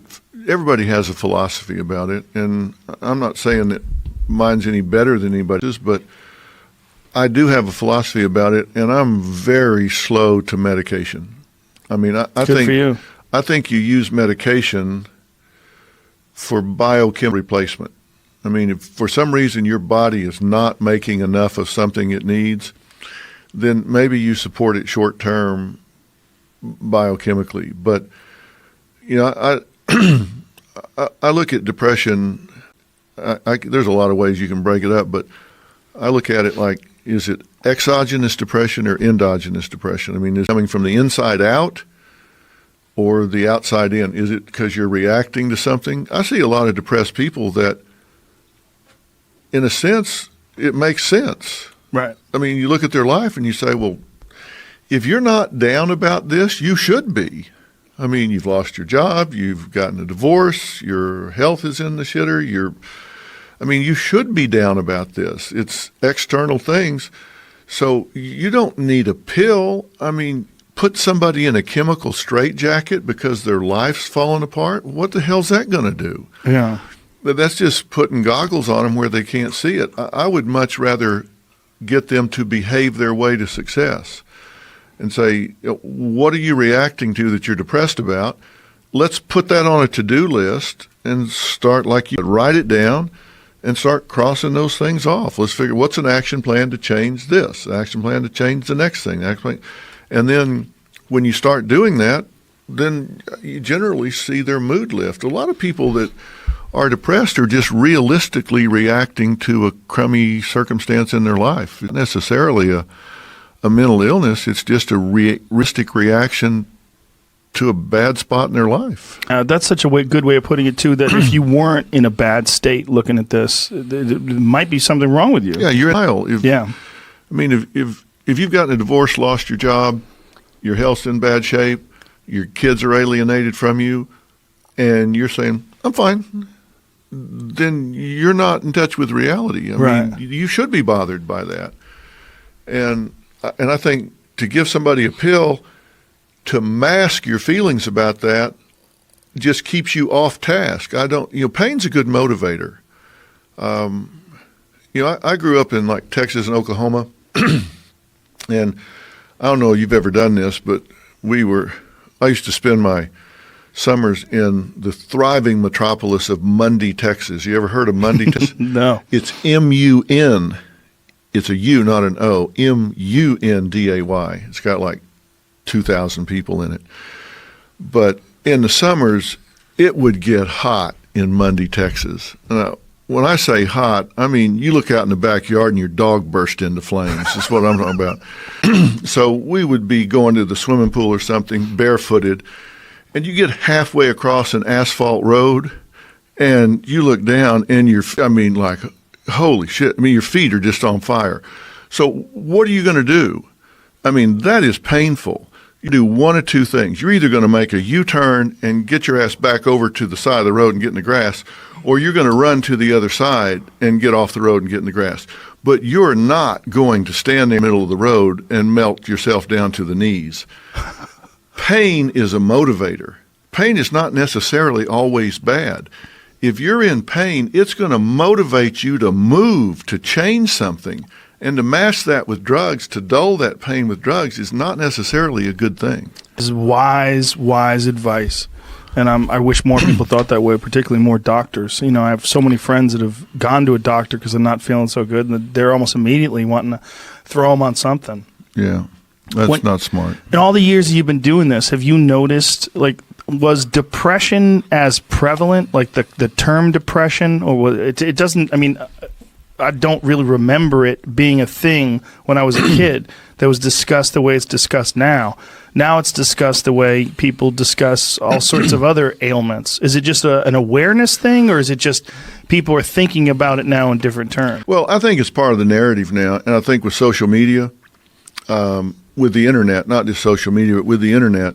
Everybody has a philosophy about it, and I'm not saying that mine's any better than anybody's, but I do have a philosophy about it, and I'm very slow to medication. I mean, I Good think for you. I think you use medication for biochemical replacement. I mean, if for some reason your body is not making enough of something it needs, then maybe you support it short term biochemically. But you know, I look at depression. There's a lot of ways you can break it up, but I look at it like, is it exogenous depression or endogenous depression? I mean, is it coming from the inside out or the outside in? Is it because you're reacting to something? I see a lot of depressed people that, in a sense, it makes sense. Right. I mean, you look at their life and you say, well, if you're not down about this, you should be. I mean, you've lost your job, you've gotten a divorce, your health is in the shitter, you should be down about this. It's external things. So you don't need a pill. I mean, put somebody in a chemical straitjacket because their life's falling apart. What the hell's that going to do? Yeah. But that's just putting goggles on them where they can't see it. I would much rather get them to behave their way to success and say, what are you reacting to that you're depressed about? Let's put that on a to-do list and start, like you write it down and start crossing those things off. Let's figure what's an action plan to change this, an action plan to change the next thing. And then when you start doing that, then you generally see their mood lift. A lot of people that are depressed are just realistically reacting to a crummy circumstance in their life. It's not necessarily a mental illness. It's just a realistic reaction to a bad spot in their life. That's such a good way of putting it, too, that if you weren't in a bad state looking at this, there might be something wrong with you. Yeah, you're in denial. Yeah. I mean, if you've gotten a divorce, lost your job, your health's in bad shape, your kids are alienated from you, and you're saying, I'm fine, then you're not in touch with reality. I mean, you should be bothered by that. And I think to give somebody a pill to mask your feelings about that just keeps you off task. Pain's a good motivator. I grew up in like Texas and Oklahoma, and I don't know if you've ever done this, but I used to spend my summers in the thriving metropolis of Mundy, Texas. You ever heard of Mundy, Texas? No. It's M-U-N. It's a U, not an O. M-U-N-D-A-Y. It's got like 2,000 people in it. But in the summers, it would get hot in Mundy, Texas. Now, when I say hot, I mean you look out in the backyard and your dog burst into flames. That's what I'm talking about. So we would be going to the swimming pool or something barefooted, and you get halfway across an asphalt road, and you look down and like, holy shit. I mean, your feet are just on fire. So what are you going to do? I mean, that is painful. You do one of two things. You're either going to make a U-turn and get your ass back over to the side of the road and get in the grass, or you're going to run to the other side and get off the road and get in the grass. But you're not going to stand in the middle of the road and melt yourself down to the knees. Pain is a motivator. Pain is not necessarily always bad. If you're in pain, it's going to motivate you to move, to change something. And to mask that with drugs, to dull that pain with drugs, is not necessarily a good thing. This is wise advice. And I wish more people thought that way, particularly more doctors. You know, I have so many friends that have gone to a doctor because they're not feeling so good, and they're almost immediately wanting to throw them on something. Yeah, that's not smart. In all the years you've been doing this, have you noticed, like, was depression as prevalent, like the term depression, or was it doesn't, I mean, I don't really remember it being a thing when I was a kid that was discussed the way it's discussed now. Now it's discussed the way people discuss all sorts of other ailments. Is it just an awareness thing, or is it just people are thinking about it now in different terms? Well, I think it's part of the narrative now, and I think with social media, with the internet, not just social media, but with the internet,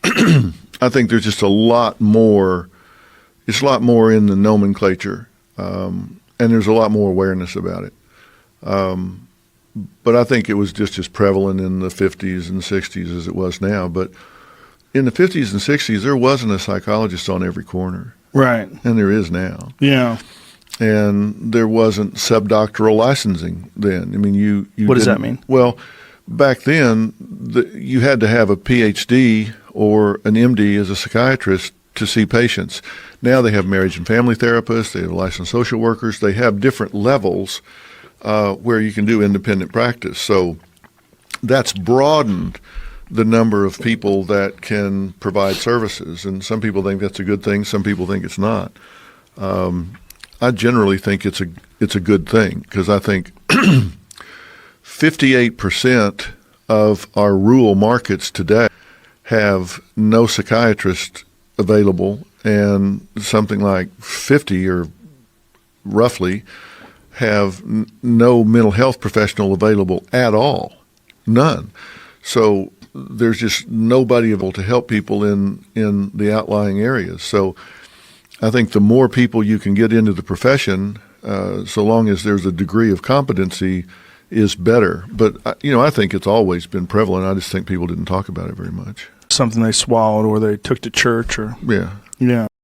I think there's just a lot more. It's a lot more in the nomenclature. And there's a lot more awareness about it. But I think it was just as prevalent in the 50s and 60s as it was now. But in the 50s and 60s, there wasn't a psychologist on every corner. Right. And there is now. Yeah. And there wasn't subdoctoral licensing then. I mean, you what does that mean? Well, back then, you had to have a PhD or an MD as a psychiatrist to see patients. Now they have marriage and family therapists, they have licensed social workers, they have different levels where you can do independent practice. So that's broadened the number of people that can provide services. And some people think that's a good thing, some people think it's not. I generally think it's a good thing, because I think 58% of our rural markets today have no psychiatrist available, and something like 50 or roughly have no mental health professional available at all. None. So there's just nobody able to help people in the outlying areas. So I think the more people you can get into the profession, so long as there's a degree of competency, is better. But, I think it's always been prevalent. I just think people didn't talk about it very much. Something they swallowed or they took to church, or yeah. Yeah.